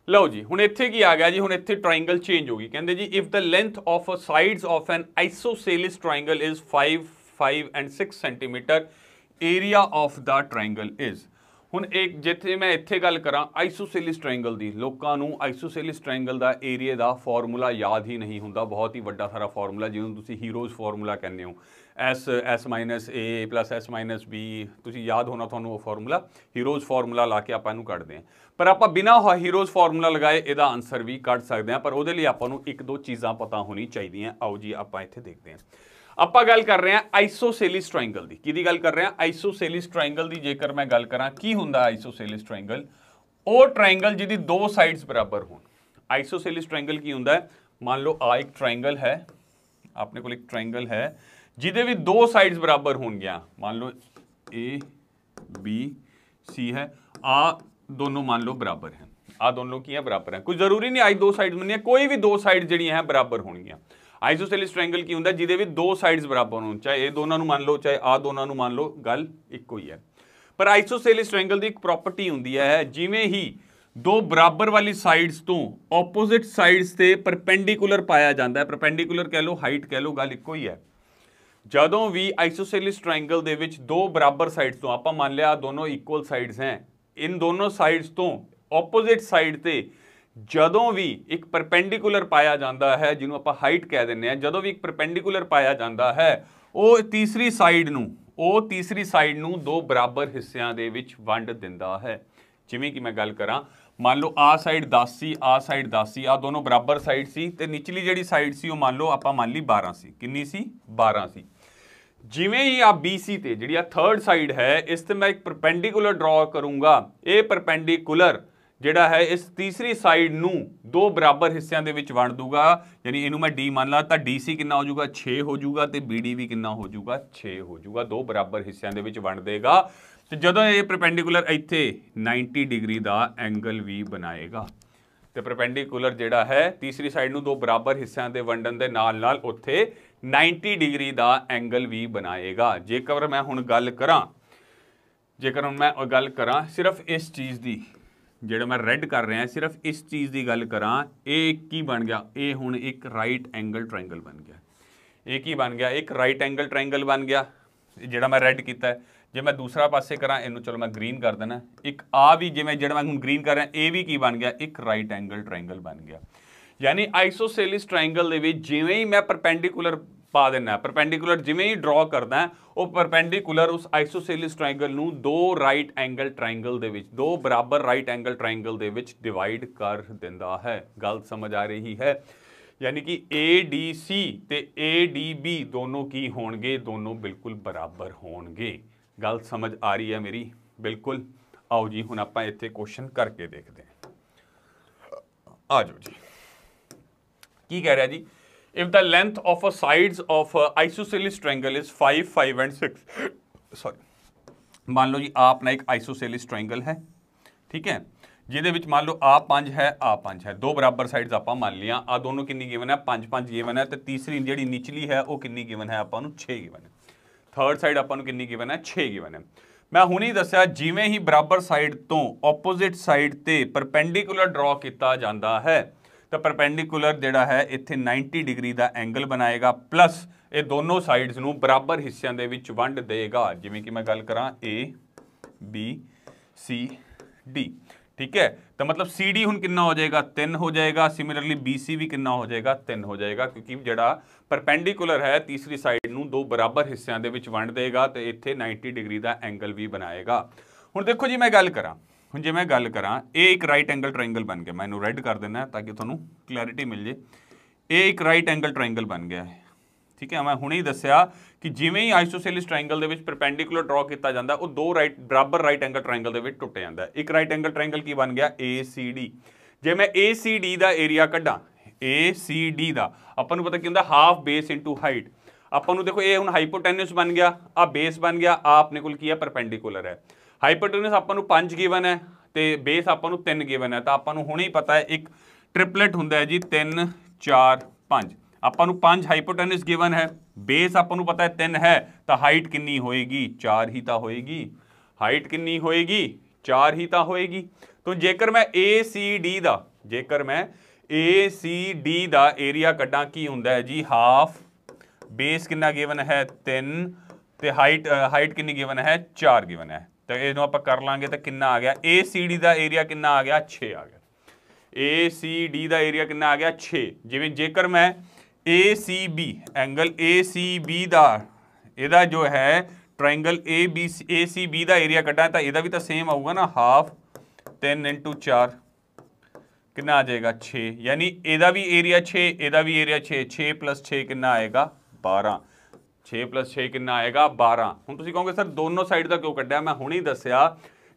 ਲਓ ਜੀ, ਹੁਣ ਇੱਥੇ ਕੀ ਆ ਗਿਆ ਜੀ, ਹੁਣ ਇੱਥੇ ਟ੍ਰਾਇੰਗਲ ਚੇਂਜ ਹੋ ਗਈ। ਕਹਿੰਦੇ ਜੀ if the length of sides of an isosceles triangle is 5 and 6 centimetre, area of the triangle is. ਹੁਣ ਇੱਕ ਜਿੱਥੇ ਮੈਂ ਇੱਥੇ ਗੱਲ ਕਰਾਂ ਆਈਸੋਸੇਲਿਸ ਟ੍ਰਾਇੰਗਲ ਦੀ, ਲੋਕਾਂ ਨੂੰ ਆਈਸੋਸੇਲਿਸ ਟ੍ਰਾਇੰਗਲ ਦਾ ਏਰੀਆ ਦਾ ਫਾਰਮੂਲਾ ਯਾਦ ਹੀ ਨਹੀਂ ਹੁੰਦਾ। ਬਹੁਤ ਹੀ ਵੱਡਾ ਸਾਰਾ ਫਾਰਮੂਲਾ, ਜਿਹਨੂੰ ਤੁਸੀਂ ਹੀਰੋਜ਼ ਫਾਰਮੂਲਾ ਕਹਿੰਦੇ ਹੋ, S minus A plus S minus B, ਤੁਸੀਂ ਯਾਦ ਹੋਣਾ ਤੁਹਾਨੂੰ ਉਹ ਫਾਰਮੂਲਾ। ਹੀਰੋਜ਼ ਫਾਰਮੂਲਾ ਲਾ ਕੇ ਆਪਾਂ ਇਹਨੂੰ ਕੱਢਦੇ ਹਾਂ। ਪਰ ਆਪਾਂ ਬਿਨਾਂ ਹੀਰੋਜ਼ ਫਾਰਮੂਲਾ ਲਗਾਏ ਇਹਦਾ ਆਨਸਰ ਵੀ ਕੱਢ ਸਕਦੇ ਹਾਂ, ਪਰ ਉਹਦੇ ਲਈ ਆਪਾਂ ਨੂੰ ਇੱਕ ਦੋ ਚੀਜ਼ਾਂ ਪਤਾ ਹੋਣੀ ਚਾਹੀਦੀਆਂ। ਆਓ ਜੀ ਆਪਾਂ ਇੱਥੇ ਦੇਖਦੇ ਹਾਂ। ਆਪਾਂ ਗੱਲ ਕਰ ਰਹੇ ਹਾਂ ਆਈਸੋਸੇਲਿਸ ਟ੍ਰਾਇੰਗਲ ਦੀ। ਕਿਹਦੀ ਗੱਲ ਕਰ ਰਹੇ ਹਾਂ ਆਈਸੋਸੇਲਿਸ ਟ੍ਰਾਇੰਗਲ ਦੀ। ਜੇਕਰ ਮੈਂ ਗੱਲ ਕਰਾਂ ਕੀ ਹੁੰਦਾ ਆਈਸੋਸੇਲਿਸ ਟ੍ਰਾਇੰਗਲ, ਉਹ ਟ੍ਰਾਇੰਗਲ ਜਿਹਦੀ ਦੋ ਸਾਈਡਸ ਬਰਾਬਰ ਹੋਣ। ਆਈਸੋਸੇਲਿਸ ਟ੍ਰਾਇੰਗਲ ਕੀ ਹੁੰਦਾ ਹੈ, ਮੰਨ ਲਓ ਆ ਇੱਕ ਟ੍ਰਾਇੰਗਲ ਹੈ, ਆਪਣੇ ਕੋਲ ਇੱਕ ਟ੍ਰਾਇੰਗਲ ਹੈ ਜਿਹਦੇ ਵੀ ਦੋ ਸਾਈਡਸ ਬਰਾਬਰ ਹੋਣਗੀਆਂ। ਮੰਨ ਲਓ ए बी सी है, आ दोनों मान लो बराबर हैं, आ दोनों की है बराबर है। कोई जरूरी नहीं आई दो साइड बननी है, कोई भी दो साइड जी है बराबर होणगियां। आइसोसेलिस ट्रायंगल की हुंदा जिहदे विच दो साइड्स बराबर होण, चाहे ये दोनों मान लो चाहे आ दोनों मान लो, गल इक्को ही है। पर आइसोसेलिस ट्रायंगल की एक प्रॉपर्टी हुंदी है, जिवें ही दो बराबर वाली साइड्स तो ओपोजिट साइड्स ते परपेंडिकुलर पाया जाता है, परपेंडिकुलर कह लो हाइट कह लो, गल इक्को ही है। ਜਦੋਂ ਵੀ ਆਈਸੋਸੇਲਿਸ ਟ੍ਰਾਇੰਗਲ ਦੇ ਵਿੱਚ ਦੋ ਬਰਾਬਰ ਸਾਈਡਸ ਤੋਂ, ਆਪਾਂ ਮੰਨ ਲਿਆ ਦੋਨੋਂ ਇਕੁਅਲ ਸਾਈਡਸ हैं, इन दोनों ਸਾਈਡਸ ਤੋਂ ਆਪੋਜ਼ਿਟ ਸਾਈਡ ਤੇ ਜਦੋਂ ਵੀ ਇੱਕ ਪਰਪੈਂਡੀਕੂਲਰ ਪਾਇਆ ਜਾਂਦਾ ਹੈ, ਜਿਹਨੂੰ ਆਪਾਂ ਹਾਈਟ ਕਹਿ ਦਿੰਦੇ ਹਾਂ, ਜਦੋਂ ਵੀ ਇੱਕ ਪਰਪੈਂਡੀਕੂਲਰ ਪਾਇਆ ਜਾਂਦਾ ਹੈ, ਉਹ ਤੀਸਰੀ ਸਾਈਡ ਨੂੰ ਦੋ ਬਰਾਬਰ ਹਿੱਸਿਆਂ ਦੇ ਵਿੱਚ ਵੰਡ ਦਿੰਦਾ ਹੈ। ਜਿਵੇਂ ਕਿ ਮੈਂ ਗੱਲ ਕਰਾਂ, ਮੰਨ ਲਓ ਆ ਸਾਈਡ 10 ਸੀ, ਆ ਸਾਈਡ 10 ਸੀ, ਆ ਦੋਨੋਂ ਬਰਾਬਰ ਸਾਈਡ ਸੀ, ਤੇ ਨਿਚਲੀ ਜਿਹੜੀ ਸਾਈਡ ਸੀ ਉਹ ਮੰਨ ਲਓ ਆਪਾਂ ਮੰਨ ਲਈ 12 ਸੀ। ਕਿੰਨੀ ਸੀ 12 ਸੀ। ਜਿਵੇਂ ਹੀ ਆ BC ਤੇ ਜਿਹੜੀ ਆ ਥਰਡ ਸਾਈਡ ਹੈ, ਇਸ ਤੇ ਮੈਂ ਇੱਕ ਪਰਪੈਂਡੀਕੂਲਰ ਡਰਾ ਕਰੂੰਗਾ। ਇਹ ਪਰਪੈਂਡੀਕੂਲਰ ਜਿਹੜਾ ਹੈ ਇਸ ਤੀਸਰੀ ਸਾਈਡ ਨੂੰ ਦੋ ਬਰਾਬਰ ਹਿੱਸਿਆਂ ਦੇ ਵਿੱਚ ਵੰਡ ਦੂਗਾ। ਯਾਨੀ ਇਹਨੂੰ ਮੈਂ D ਮੰਨ ਲਾ ਤਾਂ DC ਕਿੰਨਾ ਹੋ ਜਾਊਗਾ 6 ਹੋ ਜਾਊਗਾ, ਤੇ BD ਵੀ ਕਿੰਨਾ ਹੋ ਜਾਊਗਾ 6 ਹੋ ਜਾਊਗਾ। ਦੋ ਬਰਾਬਰ ਹਿੱਸਿਆਂ ਦੇ ਵਿੱਚ ਵੰਡ ਦੇਗਾ। ਤੇ ਜਦੋਂ ਇਹ ਪਰਪੈਂਡੀਕੂਲਰ ਇੱਥੇ 90 ਡਿਗਰੀ ਦਾ ਐਂਗਲ ਵੀ ਬਣਾਏਗਾ। ਤੇ ਪਰਪੈਂਡੀਕੂਲਰ ਜਿਹੜਾ ਹੈ ਤੀਸਰੀ ਸਾਈਡ ਨੂੰ ਦੋ ਬਰਾਬਰ ਹਿੱਸਿਆਂ ਦੇ ਵੰਡਣ ਦੇ ਨਾਲ ਨਾਲ ਉੱਥੇ 90 ਡਿਗਰੀ ਦਾ ਐਂਗਲ ਵੀ ਬਣਾਏਗਾ। ਜੇਕਰ ਮੈਂ ਹੁਣ ਗੱਲ ਕਰਾਂ ਸਿਰਫ ਇਸ ਚੀਜ਼ ਦੀ, ਜਿਹੜਾ ਮੈਂ ਰੈੱਡ ਕਰ ਰਿਹਾ ਸਿਰਫ ਇਸ ਚੀਜ਼ ਦੀ ਗੱਲ ਕਰਾਂ, ਇਹ ਕੀ ਬਣ ਗਿਆ, ਇਹ ਹੁਣ ਇੱਕ ਰਾਈਟ ਐਂਗਲ ਟ੍ਰਾਇੰਗਲ ਬਣ ਗਿਆ। ਇਹ ਕੀ ਬਣ ਗਿਆ, ਇੱਕ ਰਾਈਟ ਐਂਗਲ ਟ੍ਰਾਇੰਗਲ ਬਣ ਗਿਆ ਜਿਹੜਾ ਮੈਂ ਰੈੱਡ ਕੀਤਾ। ਜੇ ਮੈਂ ਦੂਸਰਾ ਪਾਸੇ ਕਰਾਂ ਇਹਨੂੰ, ਚਲੋ ਮੈਂ ਗ੍ਰੀਨ ਕਰ ਦੇਣਾ, ਇੱਕ ਆ ਵੀ ਜਿਵੇਂ ਜਿਹੜਾ ਮੈਂ ਹੁਣ ਗ੍ਰੀਨ ਕਰ ਰਿਹਾ, ਇਹ ਵੀ ਕੀ ਬਣ ਗਿਆ, ਇੱਕ ਰਾਈਟ ਐਂਗਲ ਟ੍ਰਾਇੰਗਲ ਬਣ ਗਿਆ। ਯਾਨੀ ਆਈਸੋਸੇਲਿਸ ਟ੍ਰਾਇੰਗਲ ਦੇ ਵਿੱਚ ਜਿਵੇਂ ਹੀ ਮੈਂ ਪਰਪੈਂਡੀਕੂਲਰ ਪਾ ਦੇਣਾ, ਪਰਪੈਂਡੀਕੂਲਰ ਜਿਵੇਂ ਹੀ ਡਰਾ ਕਰਦਾ, ਉਹ ਪਰਪੈਂਡੀਕੂਲਰ ਉਸ ਆਈਸੋਸੇਲਿਸ ਟ੍ਰਾਇੰਗਲ ਨੂੰ ਦੋ ਰਾਈਟ ਐਂਗਲ ਟ੍ਰਾਇੰਗਲ ਦੇ ਵਿੱਚ, ਦੋ ਬਰਾਬਰ ਰਾਈਟ ਐਂਗਲ ਟ੍ਰਾਇੰਗਲ ਦੇ ਵਿੱਚ ਡਿਵਾਈਡ ਕਰ ਦਿੰਦਾ ਹੈ। ਗੱਲ ਸਮਝ ਆ ਰਹੀ ਹੈ? यानी कि ADC ਤੇ ADB दोनों की होणगे, दोनों बिल्कुल बराबर होणगे। गल समझ आ रही है मेरी? बिल्कुल। आओ जी हुण आपां इत्थे क्वेश्चन करके देखते हैं। आ जाओ जी, की कह रहा जी, if the length of a sides of isosceles triangle is 5, 5 and 6, sorry मान लो जी आ अपना एक आइसोसेलिस ट्रायंगल है, ठीक है, जिहदे विच मान लो आ 5 है, आ 5 है, दो बराबर साइड्स आपां मान लिया, आ दोनों कितनी गिवन है 5, 5 गिवन है, तो तीसरी जिहड़ी निचली है वो कितनी गिवन है आपां नूं 6 गिवन है, थर्ड साइड आपां नूं कितनी गिवन है 6 गिवन है। मैं हुणे ही दस्सिया जिवें ही बराबर साइड तो ओपोजिट साइड ते परपेंडिकुलर ड्रॉ किया जाता है तो परपेंडिकुलर जिहड़ा है इत्थे 90 डिग्री का एंगल बनाएगा, प्लस ये दोनों साइड्स नूं बराबर हिस्सों दे विच वंड देगा, जिवें कि मैं गल करां ए बी सी डी, ठीक है, तो मतलब सी डी हुण कितना हो जाएगा 3 हो जाएगा, सिमिलरली बी सी भी कितना हो जाएगा 3 हो जाएगा, क्योंकि जिहड़ा परपेंडिकुलर है तीसरी साइड नूं दो बराबर हिस्सों दे विच वंड देगा तो इत्थे 90 डिग्री का एंगल भी बनाएगा। हुण देखो जी मैं गल करां, हुण जे मैं गल करां ये एक राइट एंगल ट्रायंगल बन गया, मैं इनू रेड कर देना ताकि तुहानूं क्लैरिटी मिल जाए, ये एक राइट एंगल ट्रायंगल बन गया है, ठीक है। मैं हुणे ही दस्सिया कि जिवें ही आइसोसेलिस ट्रायंगल दे विच परपेंडिकुलर ड्रॉ किया जाता वो दो बराबर राइट एंगल ट्रायंगल दे विच टुट जाता है। एक राइट एंगल ट्रायंगल की बन गया ए सी डी, जे मैं ए सी डी का एरिया कड्डां, ए सी डी का आपां नूं पता की हुंदा हाफ बेस इंटू हाइट, आपां नूं देखो ये हुण हाइपोटेन्यूस बन गया, आ बेस बन गया, आ अपने कोल की है परपेंडिकुलर है, हाइपोटेन्यूस आपां नूं 5 गिवन है तो बेस आपां नूं 3 गिवन है, तो आपां नूं हुणे ही पता है एक ट्रिपलेट हुंदा है जी 3 4 5, आपां नूं 5 हाइपोटेन्यूस गिवन है, बेस आपां नूं पता है 3 है, तो हाइट कितनी होएगी 4 ही तो होएगी, हाइट कितनी होएगी 4 ही तो होएगी। तो जेकर मैं ए सी डी दा, जेकर मैं ए सी डी दा एरिया कड्डां की हुंदा है जी हाफ, बेस कितना गिवन है 3 ते हाइट कितनी गिवन है 4 गिवन है, तो इहनूं आपां कर लांगे तो कितना आ गया ए सी डी दा एरिया कितना आ गया 6 आ गया, ए सी डी दा एरिया कितना आ गया 6। जिवें जेकर मैं A C B angle A C B दा इहदा जो है ट्रायंगल ए सी बी दा एरिया कड्डां तो इहदा भी तो सेम आऊगा ना, हाफ 3 इंटू 4 कितना आ जाएगा 6, यानी इहदा भी एरिया 6 इहदा भी एरिया 6, 6 प्लस 6 कितना आएगा 12, 6 प्लस 6 कितना आएगा 12। हुण तुसीं कहोगे सर दोनों साइड का क्यों कड्ढिया, मैं हुणे ही दस्सिया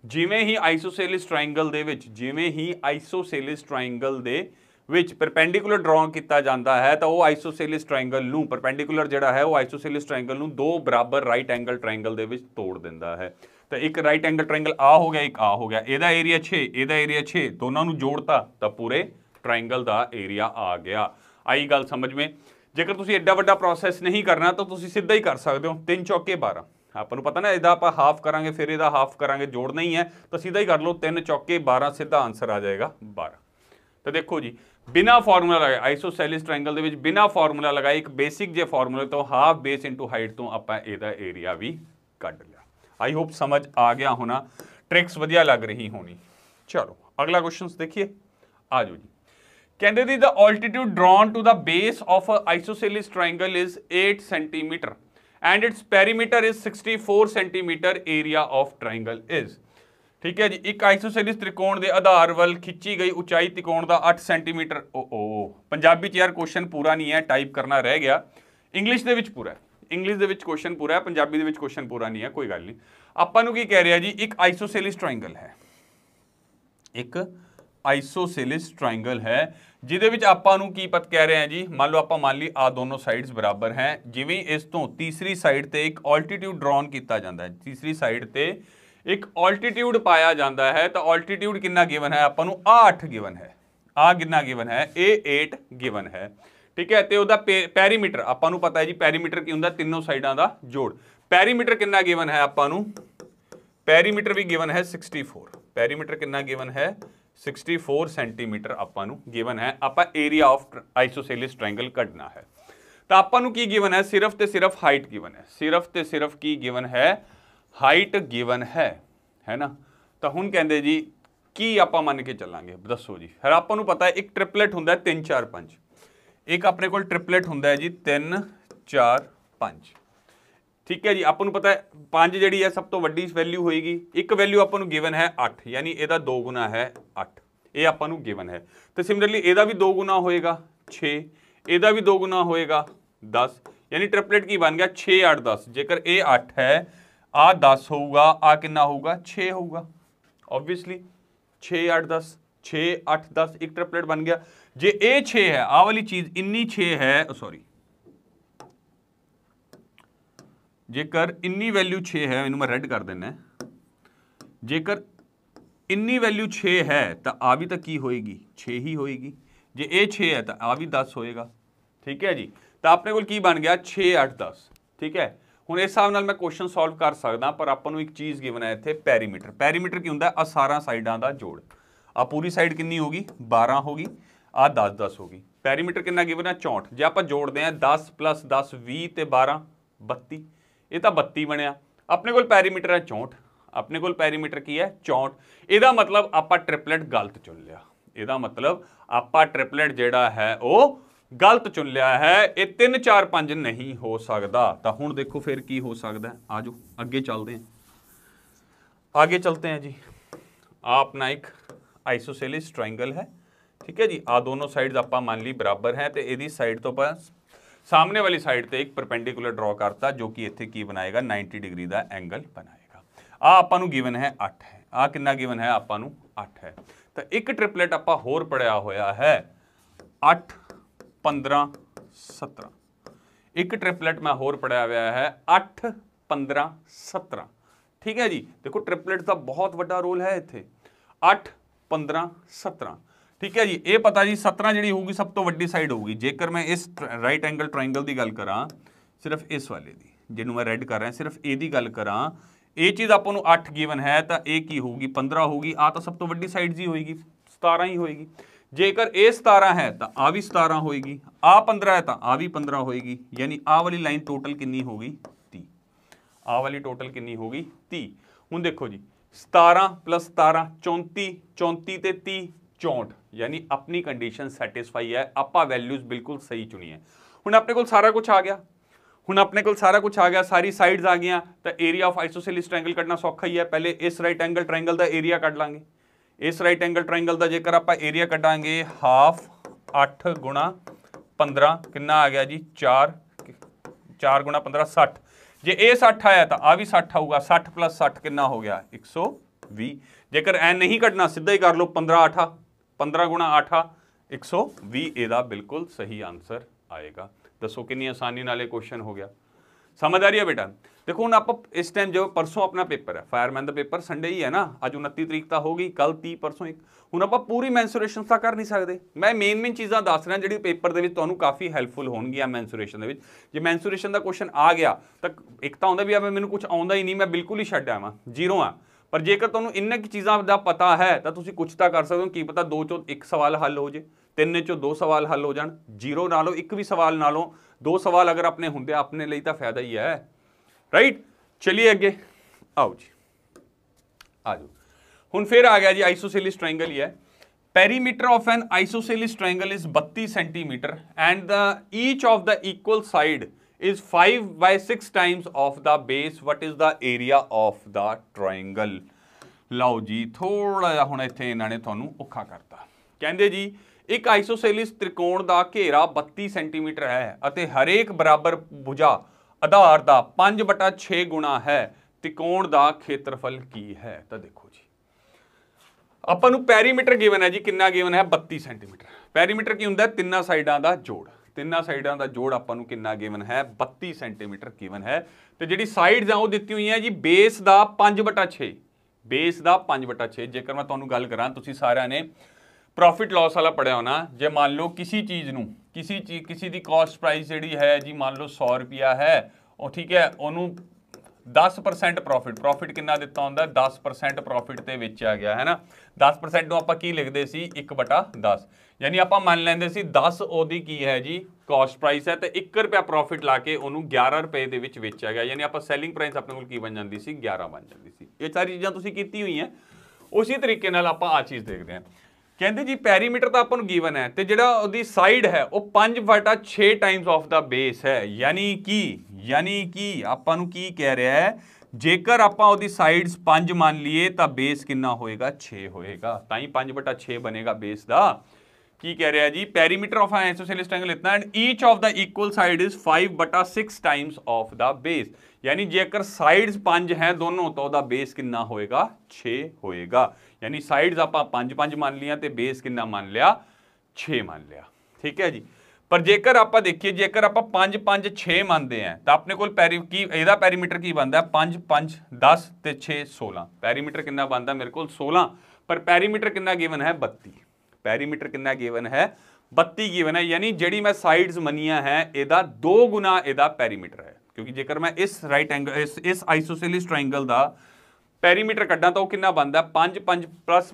जिवें ही आइसोसेलिस ट्रायंगल दे विच, जिवें ही आइसोसेलिस ट्रायंगल दे विच परपेंडिकुलर ड्रॉ किया जाता है तो वह आइसोसेलिस ट्रायंगल नूं परपेंडिकुलर जिहड़ा है वो आइसोसेलिस ट्रायंगल नूं दो बराबर राइट एंगल ट्रायंगल दे विच तोड़ दिंदा है। तो एक राइट एंगल ट्रायंगल आ हो गया, एक आ हो गया, इहदा एरिया 6 इहदा एरिया 6, दोनों नूं जोड़ता तो पूरे ट्रायंगल का एरिया आ गया। आई गल समझ में? जेकर तुसीं एड्डा वड्डा प्रोसैस नहीं करना तो तुसीं सीधा ही कर सकते हो, 3 चौके 12, आपां नूं पता ना इहदा आपां हाफ करांगे फिर इहदा हाफ करांगे, जोड़ना ही है तो सीधा ही कर लो, 3 चौके 12 सीधा आंसर आ जाएगा 12। तो देखो जी बिना फार्मूला लगाए आइसोसेलिस ट्रायंगल दे विच बिना फार्मूला लगाए एक बेसिक जे फार्मूले तो हाफ बेस इंटू हाइट तो आपां इहदा एरिया भी कढ लिया। आई होप समझ आ गया होना, ट्रिक्स वधिया लग रही होनी। चलो अगला क्वेश्चन देखिए, आ जाओ जी। कहते दी the altitude drawn to the base of a isosceles triangle is 8 centimetre and its perimeter is 64 centimetre, area of triangle is, ठीक है जी। एक आइसोसेलिस त्रिकोण के आधार वाल खिंची गई उचाई त्रिकोण का 8 सेंटीमीटर, पंजाबी च यार क्वेश्चन पूरा नहीं है, टाइप करना रह गया, इंग्लिश दे विच पूरा है, इंग्लिश दे विच क्वेश्चन पूरा है, पंजाबी दे विच क्वेश्चन पूरा नहीं है, कोई गल नहीं। आपां नूं की कह रहा जी, एक आइसोसेलिस ट्रायंगल है, एक आइसोसेलिस ट्रायंगल है जिहदे विच आपां नूं की पत कह रहे हैं जी, मान लो आपां मान ली आ दोनों साइड्स बराबर हैं, जिवें इस तो तीसरी साइड ते एक ऑल्टीट्यूड ड्रॉन किया जाता है, तीसरी साइड ते एक ऑल्टीट्यूड पाया जाता है, तो ऑल्टीट्यूड कितना गिवन है आपां नूं 8 गिवन है, आ कितना गिवन है ए 8 गिवन है, ठीक है। तो उहदा पेरीमीटर आपां नूं पता है जी, पेरीमीटर की हुंदा तीनों साइडां दा जोड़, पेरीमीटर कितना गिवन है आपां नूं, पेरीमीटर भी गिवन है 64, पेरीमीटर कितना गिवन है 64 सेंटीमीटर आपां नूं गिवन है, आपां एरिया ऑफ आइसोसेलिस ट्रायंगल कढना है। तो आपां नूं की गिवन है, सिर्फ ते सिर्फ हाइट गिवन है, सिर्फ ते सिर्फ की गिवन है हाइट गिवन है ना। तो हुण कहंदे जी की आपां मन के चलांगे, दसो जी। फिर आपां नूं पता है एक ट्रिपलेट हुंदा है 3 4 5, एक अपने कोल ट्रिपलेट हुंदा है जी 3 4 5, ठीक है जी। आपां नूं पता है 5 जिहड़ी है सब तो वड्डी वैल्यू होएगी, एक वैल्यू आपां नूं गिवन है 8, यानी इहदा 2 गुना है 8, ये आपां नूं गिवन है। तो सिमिलरली इहदा भी 2 गुना होएगा 6, इहदा भी 2 गुना होएगा 10, यानी ट्रिपलेट की बन गया 6 8 10। जेकर ये 8 है आ 10 होगा, आ कितना होगा 6 होगा ऑब्वियसली 6 8 10 6 8 10 एक ट्रिपलेट बन गया। जे ए 6 है आ वाली चीज इन्नी 6 है सॉरी जेकर इन्नी वैल्यू 6 है इनू मैं रेड कर देना जेकर इन्नी वैल्यू 6 है तो आ भी तो की होएगी 6 ही होएगी। जे ए 6 है तो आ भी 10 होएगा। ठीक है जी, तो अपने को बन गया 6 8 10। ठीक है, ਹੁਣ ਇਸ ਹਿਸਾਬ ਨਾਲ ਮੈਂ ਕੁਐਸਚਨ ਸੋਲਵ ਕਰ ਸਕਦਾ ਪਰ ਆਪਾਂ ਨੂੰ ਇੱਕ ਚੀਜ਼ ਗਿਵਨ ਹੈ ਇੱਥੇ ਪੈਰੀਮੀਟਰ। ਪੈਰੀਮੀਟਰ ਕੀ ਹੁੰਦਾ ਆ ਸਾਰਾ ਸਾਈਡਾਂ ਦਾ ਜੋੜ। ਆ ਪੂਰੀ ਸਾਈਡ ਕਿੰਨੀ ਹੋਗੀ 12 ਹੋਗੀ, ਆ 10 10 ਹੋਗੀ। ਪੈਰੀਮੀਟਰ ਕਿੰਨਾ ਗਿਵਨ ਹੈ 64। ਜੇ ਆਪਾਂ ਜੋੜਦੇ ਆ 10 + 10 20 ਤੇ 12 32, ਇਹ ਤਾਂ 32 ਬਣਿਆ। ਆਪਣੇ ਕੋਲ ਪੈਰੀਮੀਟਰ ਹੈ 64, ਆਪਣੇ ਕੋਲ ਪੈਰੀਮੀਟਰ ਕੀ ਹੈ 64। ਇਹਦਾ ਮਤਲਬ ਆਪਾਂ ਟ੍ਰਿਪਲੇਟ ਗਲਤ ਚੁਣ ਲਿਆ। ਇਹਦਾ ਮਤਲਬ ਆਪਾਂ ਟ੍ਰਿਪਲੇਟ ਜਿਹੜਾ ਹੈ ਉਹ गलत चुन लिया है। ये 3 4 5 नहीं हो सकता। तो हुण देखो फिर की हो सकता है, आ जाओ अगे चलते हैं, आगे चलते हैं जी। आ अपना एक आइसोसेलिस ट्रायंगल है। ठीक है जी, आ दोनों साइड्स आप मान ली बराबर हैं तो यदी साइड तो सामने वाली साइड तो एक परपेंडिकुलर ड्रॉ करता जो कि इत्थे की बनाएगा 90 डिग्री का एंगल बनाएगा। आ आपां नूं गिवन है 8 है, आ कितना गिवन है आपां नूं 8 है। तो एक ट्रिपलेट आपां होर पढ़िया होया है 8 15 17। एक ट्रिपलेट मैं होर पढ़िया हुआ है 8 15 17। ठीक है जी, देखो ट्रिपलेट का बहुत बड़ा रोल है इत्थे 8 15 17। ठीक है जी, ये पता जी 17 जी होगी सब तो वड्डी साइड होगी। जेकर मैं इस राइट एंगल ट्रायंगल की गल करा सिर्फ इस वाले की जिन्हों मैं रेड कर रहा सिर्फ ये गल करा ये चीज़ आपको 8 गिवन है तो ये की होगी 15 होगी। आ तो सब तो वड्डी साइड जी होएगी 17 ही होएगी। जेकर ए 17 है तो आ भी 17 होएगी, आ 15 है तो आ भी 15 होएगी। यानी आ वाली लाइन टोटल कितनी होगी 30। आ वाली टोटल कितनी होगी 30। हुण देखो जी 17 + 17 34 34 ते 30 64। यानी अपनी कंडीशन सैटिस्फाई है, आपां वैल्यूज बिल्कुल सही चुनी है। हुण अपने कोल सारा कुछ आ गया, हुण अपने कोल सारा कुछ आ गया, सारी साइड्स आ गई। तो एरिया ऑफ आइसोसेलिस ट्रायंगल कढ़ना सौखा ही है। पहले इस राइट एंगल ट्रायंगल का एरिया कढ़ लांगे। इस राइट एंगल ट्रायंगल का जेकर आप एरिया कढ़ांगे हाफ 8 × 15 कितना आ गया जी 4 4 × 15 60। जे ए 60 आया तो आ भी 60 आऊगा। 60 + 60 कितना हो गया 120। जेकर ऐ नहीं कढ़ना सीधा ही कर लो 15 8 15 × 8 120। ਇਹਦਾ बिल्कुल सही आंसर आएगा। दसो कितनी आसानी नाल क्वेश्चन हो गया। समझ आ रही है बेटा। देखो हुण आप इस टाइम जो परसों अपना पेपर है फायरमैन का पेपर संडे ही है ना, अज 29 तरीक तो हो गई, कल 30 परसों एक। हुण आप पूरी मैंसुरेशन तो कर नहीं सकते। मैं मेन चीज़ां दस रहा जी पेपर के तुहानूं काफ़ी हैल्पफुल होणगियां मैंसुरेशन के। जे मैंसुरेशन का क्वेश्चन आ गया तो एक तो आउंदा भी आ मैनूं कुछ आउंदा ही नहीं, मैं बिल्कुल ही छड्ड आवां जीरो हाँ। पर जेकर तुहानूं इन्ना की चीज़ां का पता है तो तुसीं कुछ तो कर सकते हो। की पता 2 चों 1 सवाल हल हो जाए, 3 चों 2 सवाल हल हो जाण। जीरो नालों एक भी सवाल नालों 2 सवाल अगर अपने होंदे अपने लिए तो फायदा ही है। राइट, चलिए अगे आओ जी, आ जाओ। हुण फिर आ गया जी आइसोसेलिस ट्रायंगल ही है। Perimeter of N isosceles triangle is 32 centimetre and the each of the equal side is 5/6 times of the base. What is the area of the triangle. लाओ जी थोड़ा जिहा हुण इत्थे इन्हां ने तुहानूं औखा करता। कहंदे जी एक आइसोसेलिस त्रिकोण का घेरा 32 सेंटीमीटर है अते हरेक बराबर भुजा आधार का 5/6 गुणा है। त्रिकोण का खेत्रफल की है। तो देखो जी आपां नूं पैरीमीटर गिवन है जी, कितना गिवन है 32 सेंटीमीटर। पैरीमीटर की हुंदा तिन्ना साइडां का जोड़, तिन्ना साइडां का जोड़ आपां नूं कितना गिवन है 32 सेंटीमीटर गिवन है। तो जिहड़ी साइड्स आ वो दित्ती हुई है जी बेस का 5/6, बेस का 5/6। जेकर मैं तुहानूं गल करां तुसीं सारिआं ने प्रॉफिट लॉस वाला पढ़िया होना। जे मान लो किसी चीज़ नूं किसी दी कॉस्ट प्राइस जी है जी मान लो 100 रुपया है और ठीक है उन्होंने 10% प्रॉफिट कितना दिता होंदा 10% प्रॉफिट ते बेचा गया है ना। 10% नूं आपां की लिखते सी 1/10। यानी आपां मान लैंदे सी 10 ओदी की है जी कॉस्ट प्राइस है तो 1 रुपया प्रॉफिट ला के उन्होंने 11 रुपए दे विच बेचा गया। यानी आपां सैलिंग प्राइस अपने कोल की बन जाती सी 11 बन जाती सी। ये सारी चीज़ां तुसीं कीती हुई हैं। उसी तरीके नाल आपां आ चीज़ देखते हैं। कहते जी पैरीमीटर तो अपन गिवन है तो जिहड़ा उहदी साइड है वो 5/6 टाइम्स ऑफ द बेस है। यानी कि आपां नूं की कह रहा है जेकर आपां उहदी साइड्स 5 मान लीए तो बेस कितना होएगा 6 होएगा। ताई 5/6 बनेगा बेस का ਕੀ ਕਹਿ ਰਿਹਾ ਜੀ, perimeter of an isosceles triangle ਇਤਨਾ and each of the equal side is 5/6 times of the base. यानी जेकर साइड्स 5 हैं दोनों तो ਉਹਦਾ बेस कितना होएगा 6 होएगा। यानी साइड्स ਆਪਾਂ 5 मान लिया ਤੇ बेस कितना मान लिया 6 मान लिया। ठीक है जी। पर जेकर ਆਪਾਂ देखिए जेकर ਆਪਾਂ 5 5 6 ਮੰਨਦੇ ਆ ਤਾਂ ਆਪਣੇ ਕੋਲ ਇਹਦਾ ਪੈਰੀਮੀਟਰ ਕੀ ਬਣਦਾ 5 5 10 ਤੇ 6 16। ਪੈਰੀਮੀਟਰ ਕਿੰਨਾ ਬਣਦਾ ਮੇਰੇ ਕੋਲ 16। ਪਰ ਪੈਰੀਮੀਟਰ ਕਿੰਨਾ ਗਿਵਨ ਹੈ 32। ਪੈਰੀਮੀਟਰ ਕਿੰਨਾ ਗਿਵਨ ਹੈ 32 ਗਿਵਨ ਹੈ। यानी ਜਿਹੜੀ ਮੈਂ ਸਾਈਡਸ ਮੰਨੀਆਂ ਹੈ ਇਹਦਾ 2 ਗੁਣਾ ਇਹਦਾ ਪੈਰੀਮੀਟਰ ਹੈ। ਕਿਉਂਕਿ ਜੇਕਰ ਮੈਂ ਇਸ ਰਾਈਟ ਐਂਗਲ ਇਸ ਆਈਸੋਸੈਲਿਸ ਟ੍ਰਾਇੰਗਲ ਦਾ ਪੈਰੀਮੀਟਰ ਕੱਢਾਂ ਤਾਂ ਉਹ ਕਿੰਨਾ ਬਣਦਾ 5 5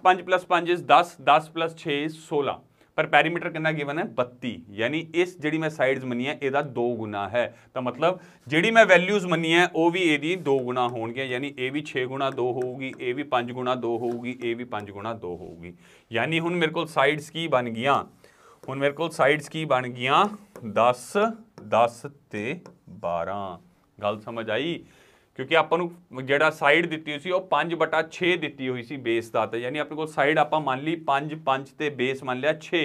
5 + 5 इज 10 10 + 6 16। पर ਪੈਰੀਮੀਟਰ ਕਿੰਨਾ ਗਿਵਨ ਹੈ 32। यानी ਇਸ ਜਿਹੜੀ ਮੈਂ ਸਾਈਡਸ ਮੰਨੀਆਂ ਇਹਦਾ 2 ਗੁਣਾ ਹੈ। ਤਾਂ ਮਤਲਬ ਜਿਹੜੀ ਮੈਂ ਵੈਲਿਊਜ਼ ਮੰਨੀਆਂ ਉਹ ਵੀ ਇਹਦੀ 2 ਗੁਣਾ ਹੋਣਗੀਆਂ। यानी ਇਹ ਵੀ 6 ਗੁਣਾ 2 ਹੋਊਗੀ, ਇਹ ਵੀ 5 ਗੁਣਾ 2 ਹੋਊਗੀ, ਇਹ ਵੀ 5 ਗੁਣਾ 2 ਹੋਊਗੀ। यानी ਹੁਣ ਮੇਰੇ ਕੋਲ ਸਾਈਡਸ ਕੀ ਬਣ ਗਈਆਂ, ਹੁਣ ਮੇਰੇ ਕੋਲ ਸਾਈਡਸ ਕੀ ਬਣ ਗਈਆਂ 10 10 ਤੇ 12। ਗੱਲ ਸਮਝ ਆਈ? ਕਿਉਂਕਿ ਆਪਾਂ ਨੂੰ ਜਿਹੜਾ ਸਾਈਡ ਦਿੱਤੀ ਹੋਈ ਸੀ ਉਹ 5/6 ਦਿੱਤੀ ਹੋਈ ਸੀ ਬੇਸ ਦਾ। ਤਾਂ ਯਾਨੀ ਆਪਣੇ ਕੋਲ ਸਾਈਡ ਆਪਾਂ ਮੰਨ ਲਈ 5 5 ਤੇ ਬੇਸ ਮੰਨ ਲਿਆ 6।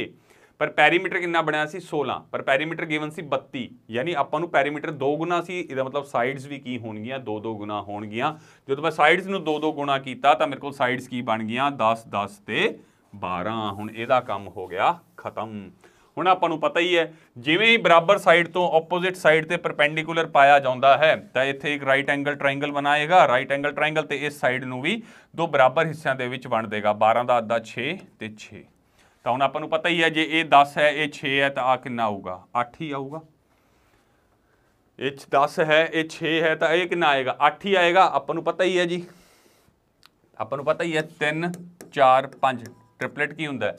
ਪਰ ਪੈਰੀਮੀਟਰ ਕਿੰਨਾ ਬਣਿਆ ਸੀ 16। ਪਰ ਪੈਰੀਮੀਟਰ ਗਿਵਨ ਸੀ 32। ਯਾਨੀ ਆਪਾਂ ਨੂੰ ਪੈਰੀਮੀਟਰ 2 ਗੁਣਾ ਸੀ, ਇਹਦਾ ਮਤਲਬ ਸਾਈਡਸ ਵੀ ਕੀ ਹੋਣਗੀਆਂ 2 ਗੁਣਾ ਹੋਣਗੀਆਂ। ਜਦੋਂ ਮੈਂ ਸਾਈਡਸ ਨੂੰ 2 ਗੁਣਾ ਕੀਤਾ ਤਾਂ ਮੇਰੇ ਕੋਲ ਸਾਈਡਸ ਕੀ ਬਣ ਗਈਆਂ 10 10 ਤੇ 12। ਹੁਣ ਇਹਦਾ ਕੰਮ ਹੋ ਗਿਆ ਖਤਮ। ਹੁਣ ਆਪਾਂ ਨੂੰ ਪਤਾ ਹੀ ਹੈ ਜਿਵੇਂ ਹੀ ਬਰਾਬਰ ਸਾਈਡ ਤੋਂ ਆਪੋਜ਼ਿਟ ਸਾਈਡ ਤੇ ਪਰਪੈਂਡੀਕੂਲਰ ਪਾਇਆ ਜਾਂਦਾ ਹੈ ਤਾਂ ਇੱਥੇ ਇੱਕ ਰਾਈਟ ਐਂਗਲ ਟ੍ਰਾਇੰਗਲ ਬਣਾਏਗਾ। ਰਾਈਟ ਐਂਗਲ ਟ੍ਰਾਇੰਗਲ ਤੇ ਇਸ ਸਾਈਡ ਨੂੰ ਵੀ 2 ਬਰਾਬਰ ਹਿੱਸਿਆਂ ਦੇ ਵਿੱਚ ਵੰਡ ਦੇਗਾ। 12 ਦਾ ਅੱਧਾ 6 ਤੇ 6। ਤਾਂ ਹੁਣ ਆਪਾਂ ਨੂੰ ਪਤਾ ਹੀ ਹੈ ਜੇ ਇਹ 10 ਹੈ ਇਹ 6 ਹੈ ਤਾਂ ਆ ਕਿੰਨਾ ਆਊਗਾ 8 ਹੀ ਆਊਗਾ। ਇਹ 10 ਹੈ ਇਹ 6 ਹੈ ਤਾਂ ਇਹ ਕਿੰਨਾ ਆਏਗਾ 8 ਹੀ ਆਏਗਾ। ਆਪਾਂ ਨੂੰ ਪਤਾ ਹੀ ਹੈ ਜੀ, ਆਪਾਂ ਨੂੰ ਪਤਾ ਹੀ ਹੈ 3 4 5 ਟ੍ਰਿਪਲੇਟ ਕੀ ਹੁੰਦਾ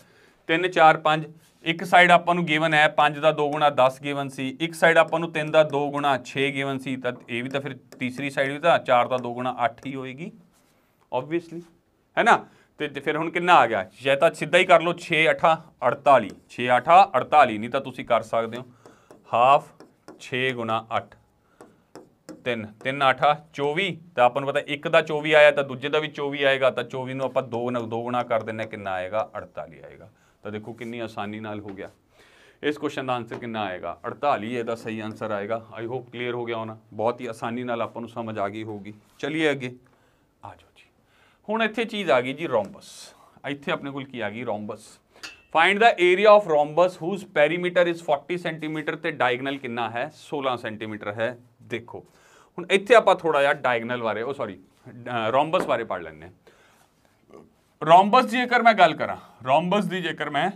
3 4 5। ਇੱਕ ਸਾਈਡ ਆਪਾਂ ਨੂੰ ਗਿਵਨ ਹੈ 5 ਦਾ 2 ਗੁਣਾ 10 ਗਿਵਨ ਸੀ। ਇੱਕ ਸਾਈਡ ਆਪਾਂ ਨੂੰ 3 ਦਾ 2 ਗੁਣਾ 6 ਗਿਵਨ ਸੀ। ਤਾਂ ਇਹ ਵੀ ਤਾਂ ਫਿਰ ਤੀਸਰੀ ਸਾਈਡ ਵੀ ਤਾਂ 4 ਦਾ 2 ਗੁਣਾ 8 ਹੀ ਹੋਏਗੀ ਓਬਵੀਅਸਲੀ, ਹੈ ਨਾ। ਤੇ ਫਿਰ ਹੁਣ ਕਿੰਨਾ ਆ ਗਿਆ ਜਾਂ ਤਾਂ ਸਿੱਧਾ ਹੀ ਕਰ ਲਓ 6 8 48 6 8 48। ਨਹੀਂ ਤਾਂ ਤੁਸੀਂ ਕਰ ਸਕਦੇ ਹੋ ਹਾਫ 6 ਗੁਣਾ 8 3 3 8 24। ਤਾਂ ਆਪਾਂ ਨੂੰ ਪਤਾ ਇੱਕ ਦਾ 24 ਆਇਆ ਤਾਂ ਦੂਜੇ ਦਾ ਵੀ 24 ਆਏਗਾ। ਤਾਂ 24 ਨੂੰ ਆਪਾਂ 2 ਗੁਣਾ ਕਰ ਦਿੰਦੇ ਕਿੰਨਾ ਆਏਗਾ 48 ਆਏਗਾ। ਤਾਂ ਦੇਖੋ ਕਿੰਨੀ ਆਸਾਨੀ ਨਾਲ ਹੋ ਗਿਆ। ਇਸ ਕੁਐਸਚਨ ਦਾ ਆਨਸਰ ਕਿੰਨਾ ਆਏਗਾ 48 ਇਹਦਾ ਸਹੀ ਆਨਸਰ ਆਏਗਾ। ਆਈ ਹੋਪ ਕਲੀਅਰ ਹੋ ਗਿਆ ਹੋਣਾ। ਬਹੁਤ ਹੀ ਆਸਾਨੀ ਨਾਲ ਆਪਾਂ ਨੂੰ ਸਮਝ ਆ ਗਈ ਹੋਊਗੀ। ਚਲਿਏ ਅੱਗੇ ਆ ਜਾਓ ਜੀ। ਹੁਣ ਇੱਥੇ ਚੀਜ਼ ਆ ਗਈ ਜੀ ਰੋਮਬਸ। ਇੱਥੇ ਆਪਣੇ ਕੋਲ ਕੀ ਆ ਗਈ rhombus. Find the area of rhombus whose perimeter is 40 centimetre ਤੇ डायगनल ਕਿੰਨਾ ਹੈ 16 सेंटीमीटर है। देखो ਹੁਣ ਇੱਥੇ ਆਪਾਂ ਥੋੜਾ ਜਿਹਾ डायगनल ਬਾਰੇ रोम्बस ਬਾਰੇ ਪੜ੍ਹ ਲੈਂਦੇ ਹਾਂ। रोम्बस ਜੇਕਰ ਮੈਂ ਗੱਲ ਕਰਾਂ रोम्बस ਦੀ ਜੇਕਰ ਮੈਂ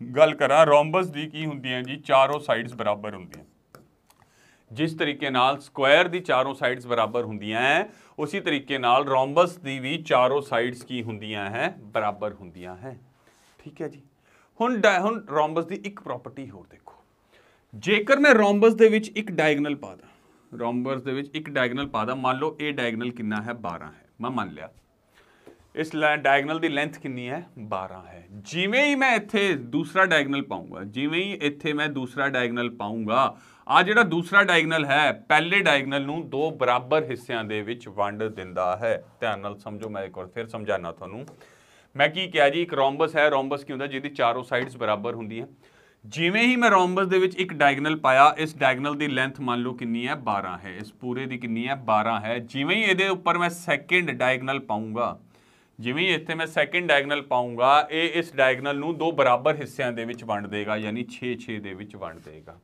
ਗੱਲ ਕਰਾਂ रोम्बस ਦੀ ਕੀ ਹੁੰਦੀਆਂ ਜੀ ਚਾਰੋਂ ਸਾਈਡਸ ਬਰਾਬਰ ਹੁੰਦੀਆਂ। जिस तरीके नाल स्क्वायर दी चारों साइड्स बराबर होंदियां हैं उसी तरीके नाल रोम्बस दी भी चारों साइड्स की होंदियां हैं बराबर होंदियां हैं। ठीक है जी। हुण रोम्बस दी एक प्रॉपर्टी होर देखो, जेकर मैं रोम्बस दे विच एक डायगनल पा दा, रोम्बस दे विच एक डायगनल पा दा, मान लो ये डायगनल कितना है 12 है, मैं मान लिया इस डायगनल दी लेंथ कितनी है 12 है। जिवें ही मैं इत्थे दूसरा डायगनल पाऊंगा, जिवें ही इत्थे मैं दूसरा डायगनल पाऊंगा आ जिहड़ा दूसरा डायगनल है पहले डायगनल नूं 2 बराबर हिस्सिਆਂ ਦੇ ਵਿੱਚ ਵੰਡ ਦਿੰਦਾ ਹੈ। ਧਿਆਨ ਨਾਲ ਸਮਝੋ, ਮੈਂ ਇੱਕ ਵਾਰ ਫਿਰ ਸਮਝਾਣਾ ਤੁਹਾਨੂੰ। ਮੈਂ ਕੀ ਕਿਹਾ ਜੀ ਇੱਕ ਰੋम्बस ਹੈ, ਰੋम्बस ਕੀ ਹੁੰਦਾ ਜਿਹਦੀ ਚਾਰੋਂ ਸਾਈਡਸ ਬਰਾਬਰ ਹੁੰਦੀਆਂ। ਜਿਵੇਂ ਹੀ ਮੈਂ रोम्बस ਦੇ ਵਿੱਚ ਇੱਕ ਡਾਇਗਨਲ ਪਾਇਆ, ਇਸ ਡਾਇਗਨਲ ਦੀ ਲੈਂਥ ਮੰਨ ਲਓ ਕਿੰਨੀ ਹੈ 12 ਹੈ, ਇਸ ਪੂਰੇ ਦੀ ਕਿੰਨੀ ਹੈ 12 ਹੈ। ਜਿਵੇਂ ਹੀ ਇਹਦੇ ਉੱਪਰ ਮੈਂ ਸੈਕਿੰਡ ਡਾਇਗਨਲ ਪਾਉਂਗਾ, ਜਿਵੇਂ ਹੀ ਇੱਥੇ ਮੈਂ ਸੈਕਿੰਡ ਡਾਇਗਨਲ ਪਾਉਂਗਾ ਇਹ ਇਸ ਡਾਇਗਨਲ ਨੂੰ 2 ਬਰਾਬਰ ਹਿੱਸਿਆਂ ਦੇ ਵਿੱਚ ਵੰਡ ਦੇਗਾ, ਯਾਨੀ 6 ਦੇ ਵਿੱਚ ਵੰਡ ਦੇਗਾ।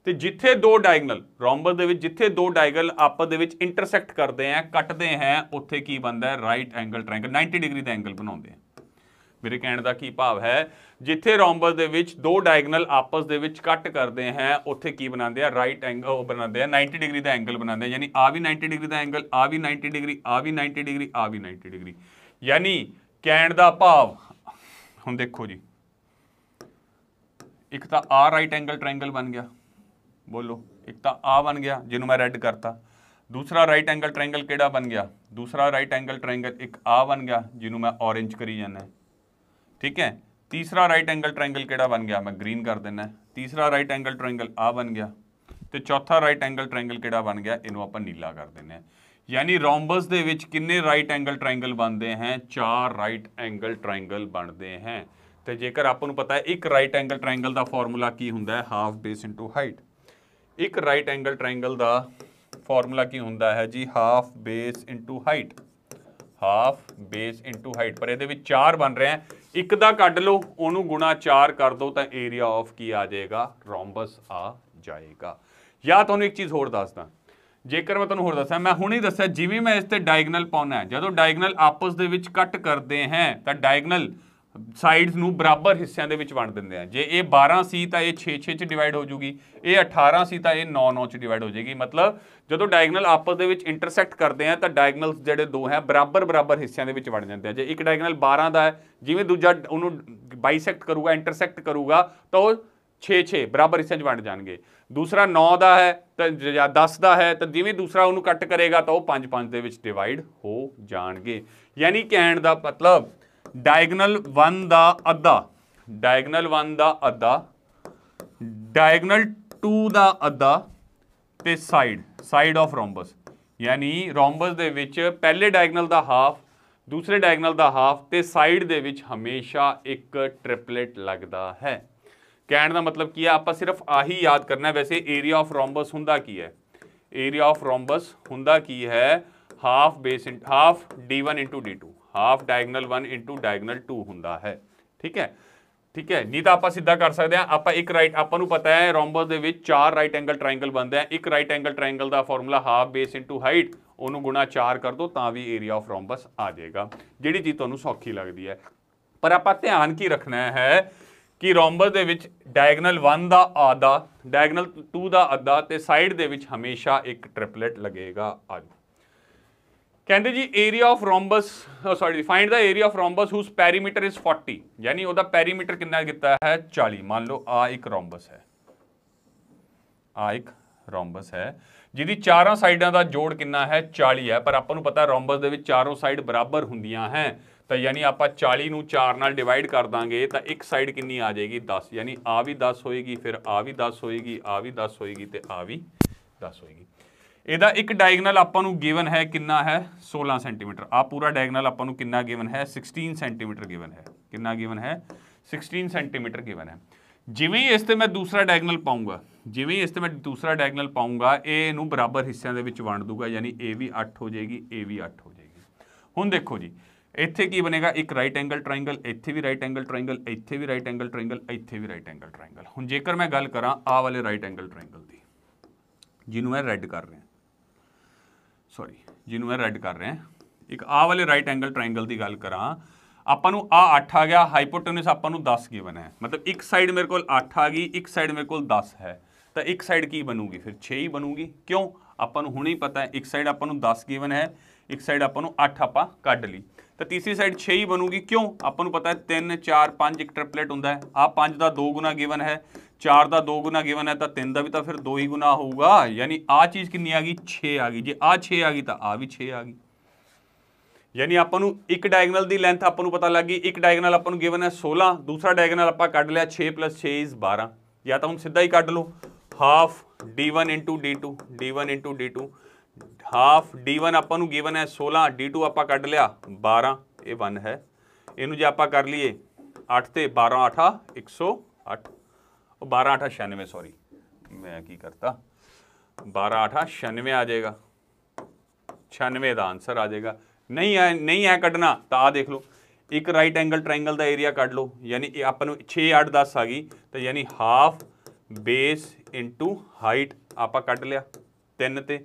ਤੇ ਜਿੱਥੇ 2 ਡਾਇਗਨਲ रोम्बस ਦੇ ਵਿੱਚ ਜਿੱਥੇ 2 ਡਾਇਗਨਲ ਆਪਸ ਦੇ ਵਿੱਚ ਇੰਟਰਸੈਕਟ ਕਰਦੇ ਆ ਕੱਟਦੇ ਹੈ ਉੱਥੇ ਕੀ ਬਣਦਾ ਹੈ ਰਾਈਟ ਐਂਗਲ ਟ੍ਰਾਇੰਗਲ 90 ਡਿਗਰੀ ਦਾ ਐਂਗਲ ਬਣਾਉਂਦੇ ਆ। ਮੇਰੇ ਕਹਿਣ ਦਾ ਕੀ ਭਾਵ ਹੈ ਜਿੱਥੇ रोम्बस ਦੇ ਵਿੱਚ 2 ਡਾਇਗਨਲ ਆਪਸ ਦੇ ਵਿੱਚ ਕੱਟ ਕਰਦੇ ਹੈ ਉੱਥੇ ਕੀ ਬਣਾਉਂਦੇ ਆ ਰਾਈਟ ਐਂਗਲ ਬਣਾਉਂਦੇ ਆ 90 ਡਿਗਰੀ ਦਾ ਐਂਗਲ ਬਣਾਉਂਦੇ ਆ। ਯਾਨੀ ਆ ਵੀ 90 ਡਿਗਰੀ ਦਾ ਐਂਗਲ, ਆ ਵੀ 90 ਡਿਗਰੀ, ਆ ਵੀ 90 ਡਿਗਰੀ, ਆ ਵੀ 90 ਡਿਗਰੀ। ਯਾਨੀ ਕਹਿਣ ਦਾ ਭਾਵ ਹੁਣ ਦੇਖੋ ਜੀ ਇੱਕ ਤਾਂ ਆ ਰਾਈਟ ਐਂਗਲ ਟ੍ਰਾਇੰਗਲ ਬਣ ਗਿਆ, बोलो एक तो आ बन गया जिन्हों मैं रेड करता। दूसरा राइट एंगल ट्रायंगल केड़ा बन गया, दूसरा राइट एंगल ट्रायंगल एक आ बन गया जिन्हों मैं ऑरेंज करी जाना। ठीक है। तीसरा राइट एंगल ट्रायंगल केड़ा बन गया, मैं ग्रीन कर देना। तीसरा राइट एंगल ट्रायंगल आ बन गया तो चौथा राइट एंगल ट्रायंगल केड़ा बन गया, इनू आप नीला कर देना। यानी रोम्बस दे विच किन्ने राइट एंगल ट्रायंगल बनते हैं 4 राइट एंगल ट्रायंगल बनते हैं। ਤੇ ਜੇਕਰ ਆਪਾਂ ਨੂੰ ਪਤਾ ਹੈ ਇੱਕ ਰਾਈਟ ਐਂਗਲ ਟ੍ਰਾਇੰਗਲ ਦਾ ਫਾਰਮੂਲਾ ਕੀ ਹੁੰਦਾ ਹੈ, ਹਾਫ ਬੇਸ ਇਨਟੂ ਹਾਈਟ। ਇੱਕ ਰਾਈਟ ਐਂਗਲ ਟ੍ਰਾਇੰਗਲ ਦਾ ਫਾਰਮੂਲਾ ਕੀ ਹੁੰਦਾ ਹੈ ਜੀ, half base into height, half base into height. ਪਰ ਇਹਦੇ ਵਿੱਚ 4 ਬਣ ਰਿਹਾ, ਇੱਕ ਦਾ ਕੱਢ ਲਓ, ਉਹਨੂੰ ਗੁਣਾ 4 ਕਰ ਦੋ ਤਾਂ ਏਰੀਆ ਆਫ ਕੀ ਆ ਜਾਏਗਾ, ਰੋਮਬਸ ਆ ਜਾਏਗਾ। ਜਾਂ ਤੁਹਾਨੂੰ ਇੱਕ ਚੀਜ਼ ਹੋਰ ਦੱਸਦਾ, ਜੇਕਰ ਮੈਂ ਤੁਹਾਨੂੰ ਹੋਰ ਦੱਸਾਂ, ਮੈਂ ਹੁਣੇ ਦੱਸਿਆ ਜਿਵੇਂ ਮੈਂ ਇਸ ਤੇ ਡਾਇਗਨਲ ਪਾਉਣਾ ਹੈ, ਜਦੋਂ ਡਾਇਗਨਲ ਆਪਸ ਦੇ ਵਿੱਚ ਕੱਟ ਕਰਦੇ ਹੈ ਤਾਂ ਡਾਇਗਨਲ ਸਾਈਡਸ ਨੂੰ ਬਰਾਬਰ ਹਿੱਸਿਆਂ ਦੇ ਵਿੱਚ ਵੰਡ ਦਿੰਦੇ ਆ। ਜੇ ਇਹ 12 ਸੀ ਤਾਂ ਇਹ 6 ਚ ਡਿਵਾਈਡ ਹੋ ਜੂਗੀ, ਇਹ 18 ਸੀ ਤਾਂ ਇਹ 9 ਚ ਡਿਵਾਈਡ ਹੋ ਜਾਏਗੀ। ਮਤਲਬ ਜਦੋਂ ਡਾਇਗਨਲ ਆਪਸ ਦੇ ਵਿੱਚ ਇੰਟਰਸੈਕਟ ਕਰਦੇ ਆ ਤਾਂ ਡਾਇਗਨਲਸ ਜਿਹੜੇ ਦੋ ਹੈ ਬਰਾਬਰ ਹਿੱਸਿਆਂ ਦੇ ਵਿੱਚ ਵੰਡ ਜਾਂਦੇ ਆ। ਜੇ ਇੱਕ ਡਾਇਗਨਲ 12 ਦਾ ਹੈ, ਜਿਵੇਂ ਦੂਜਾ ਉਹਨੂੰ ਬਾਈਸੈਕਟ ਕਰੂਗਾ, ਇੰਟਰਸੈਕਟ ਕਰੂਗਾ ਤਾਂ ਉਹ 6 ਬਰਾਬਰ ਹਿੱਸਿਆਂ 'ਚ ਵੰਡ ਜਾਣਗੇ। ਦੂਸਰਾ 9 ਦਾ ਹੈ ਤਾਂ ਜਾਂ 10 ਦਾ ਹੈ ਤਾਂ ਜਿਵੇਂ ਦੂਸਰਾ ਉਹਨੂੰ ਕੱਟ ਕਰੇਗਾ ਤਾਂ ਉਹ 5 ਦੇ ਵਿੱਚ ਡਿਵਾਈਡ ਹੋ ਜਾਣਗੇ। ਯਾਨੀ ਕਹਿਣ ਦਾ ਮਤਲਬ ਡਾਇਗਨਲ 1 ਦਾ ਅੱਧਾ, ਡਾਇਗਨਲ 1 ਦਾ ਅੱਧਾ, ਡਾਇਗਨਲ 2 ਦਾ ਅੱਧਾ ਤੇ ਸਾਈਡ ਆਫ ਰੋਮਬਸ, ਯਾਨੀ ਰੋਮਬਸ ਦੇ ਵਿੱਚ ਪਹਿਲੇ ਡਾਇਗਨਲ ਦਾ ਹਾਫ, ਦੂਸਰੇ ਡਾਇਗਨਲ ਦਾ ਹਾਫ ਤੇ ਸਾਈਡ ਦੇ ਵਿੱਚ ਹਮੇਸ਼ਾ ਇੱਕ ਟ੍ਰਿਪਲੇਟ ਲੱਗਦਾ ਹੈ। ਕਹਿਣ ਦਾ ਮਤਲਬ ਕੀ ਹੈ, ਆਪਾਂ ਸਿਰਫ ਆਹੀ ਯਾਦ ਕਰਨਾ ਹੈ। ਵੈਸੇ ਏਰੀਆ ਆਫ ਰੋਮਬਸ ਹੁੰਦਾ ਕੀ ਹੈ, ਏਰੀਆ ਆਫ ਰੋਮਬਸ ਹੁੰਦਾ ਕੀ ਹੈ, half base half d1 into d2, half diagonal 1 into diagonal 2 ਹੁੰਦਾ ਹੈ। ਠੀਕ ਹੈ, ਠੀਕ ਹੈ। ਨਹੀਂ ਤਾਂ ਆਪਾਂ ਸਿੱਧਾ ਕਰ ਸਕਦੇ ਹਾਂ, ਆਪਾਂ ਇੱਕ ਰਾਈਟ, ਆਪਾਂ ਨੂੰ ਪਤਾ ਹੈ ਰੋਮਬਸ ਦੇ ਵਿੱਚ 4 ਰਾਈਟ ਐਂਗਲ ਟ੍ਰਾਇੰਗਲ ਬਣਦਾ ਹੈ। ਇੱਕ ਰਾਈਟ ਐਂਗਲ ਟ੍ਰਾਇੰਗਲ ਦਾ formula half base into height, ਉਹਨੂੰ ਗੁਣਾ 4 ਕਰ ਦੋ ਤਾਂ ਵੀ ਏਰੀਆ ਆਫ ਰੋਮਬਸ ਆ ਜਾਏਗਾ, ਜਿਹੜੀ ਚੀਜ਼ ਤੁਹਾਨੂੰ ਸੌਖੀ ਲੱਗਦੀ ਹੈ। ਪਰ ਆਪਾਂ ਧਿਆਨ ਕੀ ਰੱਖਣਾ ਹੈ ਕਿ ਰੋਮਬਸ ਦੇ ਵਿੱਚ ਡਾਇਗਨਲ 1 ਦਾ ਆਧਾ, ਡਾਇਗਨਲ 2 ਦਾ ਅੱਧਾ ਤੇ ਸਾਈਡ ਦੇ ਵਿੱਚ ਹਮੇਸ਼ਾ ਇੱਕ ਟ੍ਰਿਪਲੇਟ ਲੱਗੇਗਾ। ਆਜੋ ਕਹਿੰਦੇ ਜੀ area of rhombus, sorry find the area of rhombus whose perimeter is 40, ਯਾਨੀ ਉਹਦਾ ਪੈਰੀਮੀਟਰ ਕਿੰਨਾ ਕੀਤਾ ਹੈ, 40। ਮੰਨ ਲਓ ਆ ਇੱਕ ਰੋਮਬਸ ਹੈ, ਆ ਇੱਕ ਰੋਮਬਸ ਹੈ ਜਿਹਦੀ ਚਾਰਾਂ ਸਾਈਡਾਂ ਦਾ ਜੋੜ ਕਿੰਨਾ ਹੈ, 40 ਹੈ। ਪਰ ਆਪਾਂ ਨੂੰ ਪਤਾ ਰੋਮਬਸ ਦੇ ਵਿੱਚ ਚਾਰੋਂ ਸਾਈਡ ਬਰਾਬਰ ਹੁੰਦੀਆਂ ਹੈ, ਤਾਂ ਯਾਨੀ ਆਪਾਂ 40 ਨੂੰ 4 ਨਾਲ ਡਿਵਾਈਡ ਕਰ ਦਾਂਗੇ ਤਾਂ ਇੱਕ ਸਾਈਡ ਕਿੰਨੀ ਆ ਜਾਏਗੀ, 10। ਯਾਨੀ ਆ ਵੀ 10 ਹੋਏਗੀ, ਫਿਰ ਆ ਵੀ 10 ਹੋਏਗੀ, ਆ ਵੀ 10 ਹੋਏਗੀ ਤੇ ਆ ਵੀ 10 ਹੋਏਗੀ। ਇਹਦਾ ਇੱਕ ਡਾਇਗਨਲ ਆਪਾਂ ਨੂੰ ਗਿਵਨ ਹੈ ਕਿੰਨਾ ਹੈ, 16 ਸੈਂਟੀਮੀਟਰ। ਆ ਪੂਰਾ ਡਾਇਗਨਲ ਆਪਾਂ ਨੂੰ ਕਿੰਨਾ ਗਿਵਨ ਹੈ, 16 ਸੈਂਟੀਮੀਟਰ ਗਿਵਨ ਹੈ। ਕਿੰਨਾ ਗਿਵਨ ਹੈ, 16 ਸੈਂਟੀਮੀਟਰ ਗਿਵਨ ਹੈ। ਜਿਵੇਂ ਹੀ ਇਸ ਤੇ ਮੈਂ ਦੂਸਰਾ ਡਾਇਗਨਲ ਪਾਉਂਗਾ, ਜਿਵੇਂ ਇਸ ਤੇ ਮੈਂ ਦੂਸਰਾ ਡਾਇਗਨਲ ਪਾਉਂਗਾ, ਇਹ ਇਹਨੂੰ ਬਰਾਬਰ ਹਿੱਸਿਆਂ ਦੇ ਵਿੱਚ ਵੰਡ ਦੂਗਾ, ਯਾਨੀ ਇਹ ਵੀ 8 ਹੋ ਜਾਏਗੀ, ਇਹ ਵੀ 8 ਹੋ ਜਾਏਗੀ। ਹੁਣ ਦੇਖੋ ਜੀ ਇੱਥੇ ਕੀ ਬਣੇਗਾ, ਇੱਕ ਰਾਈਟ ਐਂਗਲ ਟ੍ਰਾਇੰਗਲ, ਇੱਥੇ ਵੀ ਰਾਈਟ ਐਂਗਲ ਟ੍ਰਾਇੰਗਲ, ਇੱਥੇ ਵੀ ਰਾਈਟ ਐਂਗਲ ਟ੍ਰਾਇੰਗਲ, ਇੱਥੇ ਵੀ ਰਾਈਟ ਐਂਗਲ ਟ੍ਰਾਇੰਗਲ। ਹੁਣ ਜੇਕਰ ਮੈਂ ਗੱਲ ਕਰਾਂ ਆਹ ਵਾਲੇ ਰਾਈਟ ਐਂਗਲ ਟ੍ਰਾਇੰਗਲ ਦੀ, ਜਿਹਨੂੰ ਮੈਂ ਰੈੱਡ ਕਰ ਰਿਹਾ, ਸੌਰੀ ਜਿਹਨੂੰ ਮੈਂ ਰੈੱਡ ਕਰ ਰਿਹਾ, ਇੱਕ ਆਹ ਵਾਲੇ ਰਾਈਟ ਐਂਗਲ ਟ੍ਰਾਇੰਗਲ ਦੀ ਗੱਲ ਕਰਾਂ, ਆਪਾਂ ਨੂੰ ਆ 8 ਆ ਗਿਆ, ਹਾਈਪੋਟੇਨਸ ਆਪਾਂ ਨੂੰ 10 ਗਿਵਨ ਹੈ। ਮਤਲਬ ਇੱਕ ਸਾਈਡ ਮੇਰੇ ਕੋਲ 8 ਆ ਗਈ, ਇੱਕ ਸਾਈਡ ਮੇਰੇ ਕੋਲ 10 ਹੈ, ਤਾਂ ਇੱਕ ਸਾਈਡ ਕੀ ਬਣੂਗੀ, ਫਿਰ 6 ਹੀ ਬਣੂਗੀ। ਕਿਉਂ, ਆਪਾਂ ਨੂੰ ਹੁਣੇ ਹੀ ਪਤਾ ਹੈ ਇੱਕ ਸਾਈਡ ਆਪਾਂ ਨੂੰ 10 ਗਿਵਨ ਹੈ, ਇੱਕ ਸਾਈਡ ਆਪਾਂ ਨੂੰ 8 ਆਪਾਂ ਕੱਢ ਲਈ, ਤਾਂ ਤੀਸਰੀ ਸਾਈਡ 6 ਹੀ ਬਣੂਗੀ। ਕਿਉਂ, ਆਪਾਂ ਨੂੰ ਪਤਾ ਹੈ 3 4 5 ਇੱਕ ਟ੍ਰਿਪਲੇਟ ਹੁੰਦਾ ਹੈ। ਆ 5 ਦਾ 2 ਗੁਣਾ ਗਿਵਨ ਹੈ, 4 ਦਾ 2 ਗੁਣਾ ਗਿਵਨ ਹੈ, ਤਾਂ 3 ਦਾ ਵੀ ਤਾਂ ਫਿਰ 2 ਹੀ ਗੁਣਾ ਹੋਊਗਾ। ਯਾਨੀ ਆ ਚੀਜ਼ ਕਿੰਨੀ ਆ ਗਈ, 6 ਆ ਗਈ। ਜੇ ਆ 6 ਆ ਗਈ ਤਾਂ ਆ ਵੀ 6 ਆ ਗਈ। ਯਾਨੀ ਆਪਾਂ ਨੂੰ ਇੱਕ ਡਾਇਗਨਲ ਦੀ ਲੈਂਥ ਆਪਾਂ ਨੂੰ ਪਤਾ ਲੱਗ ਗਈ। ਇੱਕ ਡਾਇਗਨਲ ਆਪਾਂ ਨੂੰ ਗਿਵਨ ਹੈ 16, ਦੂਸਰਾ ਡਾਇਗਨਲ ਆਪਾਂ ਕੱਢ ਲਿਆ 6 + 6 = 12। ਜਾਂ ਤਾਂ ਹੁਣ ਸਿੱਧਾ ਹੀ ਕੱਢ ਲਓ, half d1 into d2, d1 into d2, half d1 ਆਪਾਂ ਨੂੰ ਗਿਵਨ ਹੈ 16, d2 ਆਪਾਂ ਕੱਢ ਲਿਆ 12, ਇਹ 1 ਹੈ। ਇਹਨੂੰ ਜੇ ਆਪਾਂ ਕਰ ਲਈਏ 8 ਤੇ 12 8 108, ਉਹ 12 8 96, ਸੌਰੀ ਮੈਂ ਕੀ ਕਰਤਾ, 12 8 96 ਆ ਜਾਏਗਾ, 96 ਦਾ ਆਂਸਰ ਆ ਜਾਏਗਾ। ਨਹੀਂ ਹੈ ਕੱਢਣਾ ਤਾਂ ਆ ਦੇਖ ਲਓ, ਇੱਕ ਰਾਈਟ ਐਂਗਲ ਟ੍ਰਾਇੰਗਲ ਦਾ ਏਰੀਆ ਕੱਢ ਲਓ, ਯਾਨੀ ਇਹ ਆਪਾਂ ਨੂੰ 6 8 10 ਆ ਗਈ, ਤਾਂ ਯਾਨੀ ਹਾਫ ਬੇਸ ਇੰਟੂ ਹਾਈਟ ਆਪਾਂ ਕੱਢ ਲਿਆ 3 ਤੇ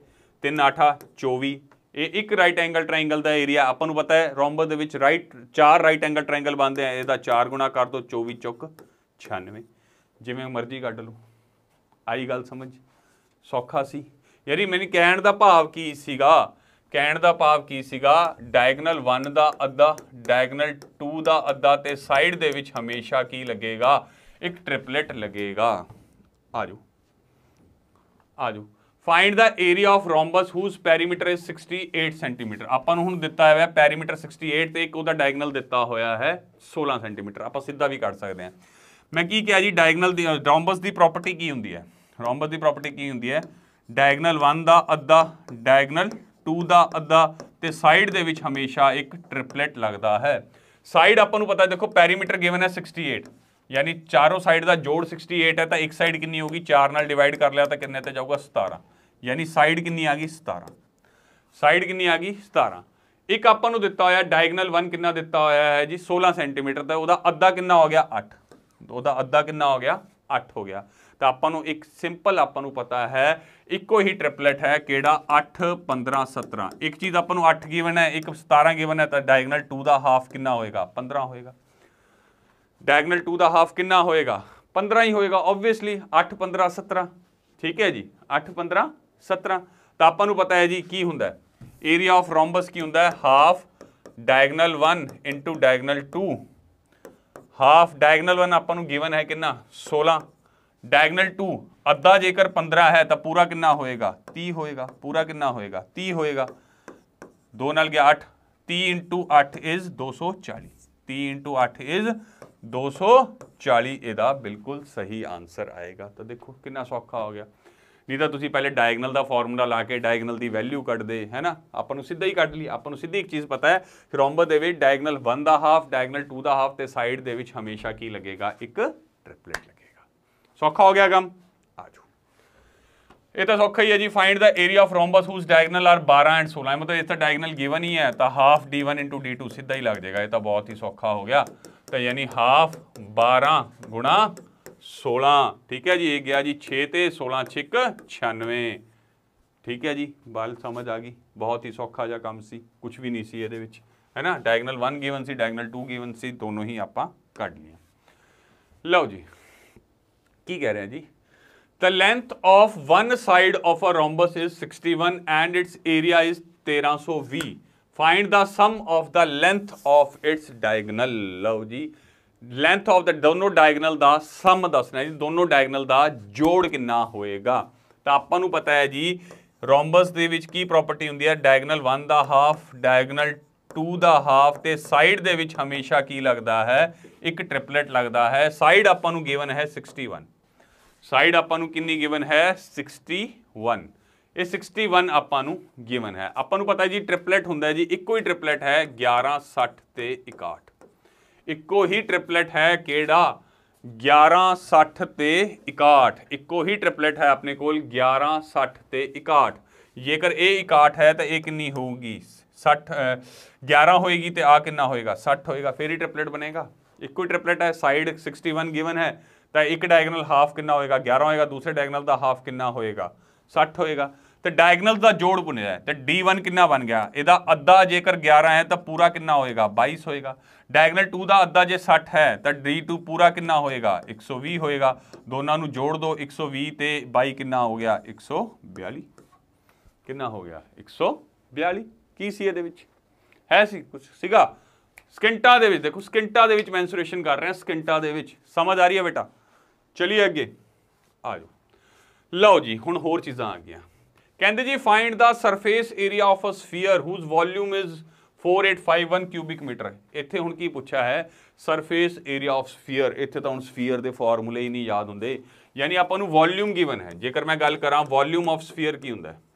3 8 24। ਇਹ ਇੱਕ ਰਾਈਟ ਐਂਗਲ ਟ੍ਰਾਇੰਗਲ ਦਾ ਏਰੀਆ ਆਪਾਂ ਨੂੰ ਪਤਾ ਹੈ ਰੋਮਬਸ ਦੇ ਵਿੱਚ 4 ਰਾਈਟ ਐਂਗਲ ਟ੍ਰਾਇੰਗਲ ਬਣਦੇ ਆ, ਇਹਦਾ 4 ਗੁਣਾ ਕਰ ਦਿਓ, 24 ਚੁੱਕ 96, ਜਿਵੇਂ ਮਰਜ਼ੀ ਕੱਢ ਲਓ। ਆਈ ਗੱਲ ਸਮਝ, ਸੌਖਾ ਸੀ। ਯਾਨੀ ਮੈਨੂੰ ਕਹਿਣ ਦਾ ਭਾਵ ਕੀ ਸੀਗਾ, ਕਹਿਣ ਦਾ ਭਾਵ ਕੀ ਸੀਗਾ, ਡਾਇਗਨਲ 1 ਦਾ ਅੱਧਾ, ਡਾਇਗਨਲ 2 ਦਾ ਅੱਧਾ ਤੇ ਸਾਈਡ ਦੇ ਵਿੱਚ ਹਮੇਸ਼ਾ ਕੀ ਲੱਗੇਗਾ, ਇੱਕ ਟ੍ਰਿਪਲੇਟ ਲੱਗੇਗਾ। ਆਜੋ ਆਜੋ, find the area of rhombus whose perimeter is 68 centimetre. ਆਪਾਂ ਨੂੰ ਹੁਣ ਦਿੱਤਾ ਹੋਇਆ ਪੈਰੀਮੀਟਰ 68 ਤੇ ਇੱਕ ਉਹਦਾ ਡਾਇਗਨਲ ਦਿੱਤਾ ਹੋਇਆ ਹੈ 16 ਸੈਂਟੀਮੀਟਰ। ਆਪਾਂ ਸਿੱਧਾ ਵੀ ਕੱਢ ਸਕਦੇ ਹਾਂ। ਮੈਂ ਕੀ ਕਿਹਾ ਜੀ, ਡਾਇਗਨਲ ਦੀ ਰੋਮਬਸ ਦੀ ਪ੍ਰੋਪਰਟੀ ਕੀ ਹੁੰਦੀ ਹੈ, ਰੋਮਬਸ ਦੀ ਪ੍ਰੋਪਰਟੀ ਕੀ ਹੁੰਦੀ ਹੈ, ਡਾਇਗਨਲ 1 ਦਾ ਅੱਧਾ, ਡਾਇਗਨਲ 2 ਦਾ ਅੱਧਾ ਤੇ ਸਾਈਡ ਦੇ ਵਿੱਚ ਹਮੇਸ਼ਾ ਇੱਕ ਟ੍ਰਿਪਲੇਟ ਲੱਗਦਾ ਹੈ। साइड आपां नूं पता है, देखो पैरीमीटर गिवन है 68, यानी चारों साइड का जोड़ 68 है, तो एक साइड कितनी होगी, 4 नाल डिवाइड कर लिया तो कितने ते जाऊगा 17, यानी साइड कितनी आ गई 17, साइड कितनी आ गई 17। एक आपां नूं दिता होया डायगनल 1 कितना दिता होया है जी 16 सेंटीमीटर, तो उहदा अद्धा कितना हो गया 8, उहदा अद्धा कितना हो गया 8 हो गया। तो आपां नूं एक सिंपल आपां नूं पता है इको ही ट्रिपलेट है किहड़ा 8 15 17, एक चीज़ आपां नूं 8 गिवन है, एक 17 गिवन है, तो डायगनल 2 का हाफ कितना होएगा 15 होएगा, डायगनल 2 का हाफ कितना होएगा 15 ही होएगा ऑब्वियसली, 8 15 17, ठीक है जी 8 15 17। तो आपां नूं पता है जी की हुंदा है एरिया ऑफ रोम्बस की हुंदा है half diagonal 1 into diagonal 2, half diagonal 1 आपां नूं गिवन है कितना 16, डायगनल 2 अद्धा जेकर 15 है तो पूरा कितना होएगा 30 होएगा, पूरा कितना होएगा 30 होएगा, 2 नाल गया 8, 30 इंटू 8 इज 240, 30 इंटू 8 इज 240, इहदा बिल्कुल सही आंसर आएगा। तो देखो कितना सौखा हो गया, नहीं तो तुसीं पहले डायगनल का फॉर्मूला ला के डायगनल की वैल्यू कढ़दे है ना, आपां नूं सीधा ही कढ़ ली, आपां नूं सीधी एक चीज़ पता है रोम्बस दे विच डायगनल 1 का हाफ डायगनल 2 का हाफ, तो साइड दे विच हमेशा की लगेगा एक ट्रिपलेट लगेगा। सौखा हो गया काम, आ जाओ ये तो सौखा ही है जी। Find the area of rhombus whose diagonal are 12 and 16, मतलब इस डायगनल गिवन ही है, तो हाफ d1 इंटू d2 सीधा ही लग जाएगा, ये तो बहुत ही सौखा हो गया। तो यानी हाफ 12 गुणा 16, ठीक है जी, एक गया जी 6 ते 16 छिक 96, ठीक है जी, बाल समझ आ गई, बहुत ही सौखा जा काम सी, कुछ भी नहीं सी ये है ना, डायगनल 1 गिवन सी डायगनल 2 गिवन सी, दोनों ही आपां कढ़ लिया। लो जी की कह रहे हैं जी, the length of one side of a rhombus is 61 and its area is 1320, find the sum of the length of its diagonal. लो जी लेंथ ऑफ द दोनों डायगनल का सम दसना जी, दोनों डायगनल का जोड़ कितना होएगा। तो आपां नूं पता है जी रोम्बस दे विच की प्रॉपर्टी हुंदी है, डायगनल 1 का हाफ डायगनल 2 का हाफ, ते साइड दे विच हमेशा की लगता है एक ट्रिपलेट लगता है। साइड आपां नूं गिवन है 61, साइड आपां नूं कितनी गिवन है 61, ये 61 आपां नूं गिवन है। आपां नूं पता है जी ट्रिपलेट हुंदा है जी, इक्को ही ट्रिपलेट है 11 60 ते 61, इक्को ही ट्रिपलेट है केड़ा 11 60 ते 61, इक्को ही ट्रिपलेट है अपने कोल 11 60 ते 61, जेकर ये 61 है तो ये कितनी होगी 60, 11 होएगी तो आ कितना होएगा 60 होएगा, फिर ही ट्रिपलेट बनेगा। इक्को ही ट्रिपलेट है, साइड 61 गिवन है, तो एक डायगनल हाफ कितना होएगा 11 होएगा, दूसरे डायगनल का हाफ कितना होएगा 60 होएगा। तो डायगनल का जोड़ बुनिया है, तो d1 कितना बन गया, इहदा अद्धा जेकर 11 है तो पूरा कितना होएगा 22 होएगा। डायगनल 2 का अद्धा जे 60 है तो d2 पूरा कितना होएगा 120 होएगा, दोनों नूं जोड़ दो 120 ते 22 कितना हो गया 142, कितना हो गया 142। की सी इहदे विच है सी कुछ सीगा ਸਕਿੰਟਾਂ ਦੇ ਵਿੱਚ, देखो ਸਕਿੰਟਾਂ ਦੇ ਵਿੱਚ ਮੈਂਸੂਰੇਸ਼ਨ ਕਰ ਰਹੇ ਹਾਂ, ਸਕਿੰਟਾਂ ਦੇ ਵਿੱਚ समझ आ रही है बेटा। चलिए अगे आ जाओ, लो जी हुण होर चीज़ां आ गईयां। कहंदे जी find the surface area of a sphere whose volume is 4851 cubic metre. इत्थे हुण की पुछा है सरफेस एरिया ऑफ स्फीयर, इत्थे तो हुण स्फीयर दे फॉर्मूले ही नहीं याद हुंदे, यानी आपां नूं वॉल्यूम गिवन है। जेकर मैं गल करां वॉल्यूम ऑफ स्फीयर की हुंदा है,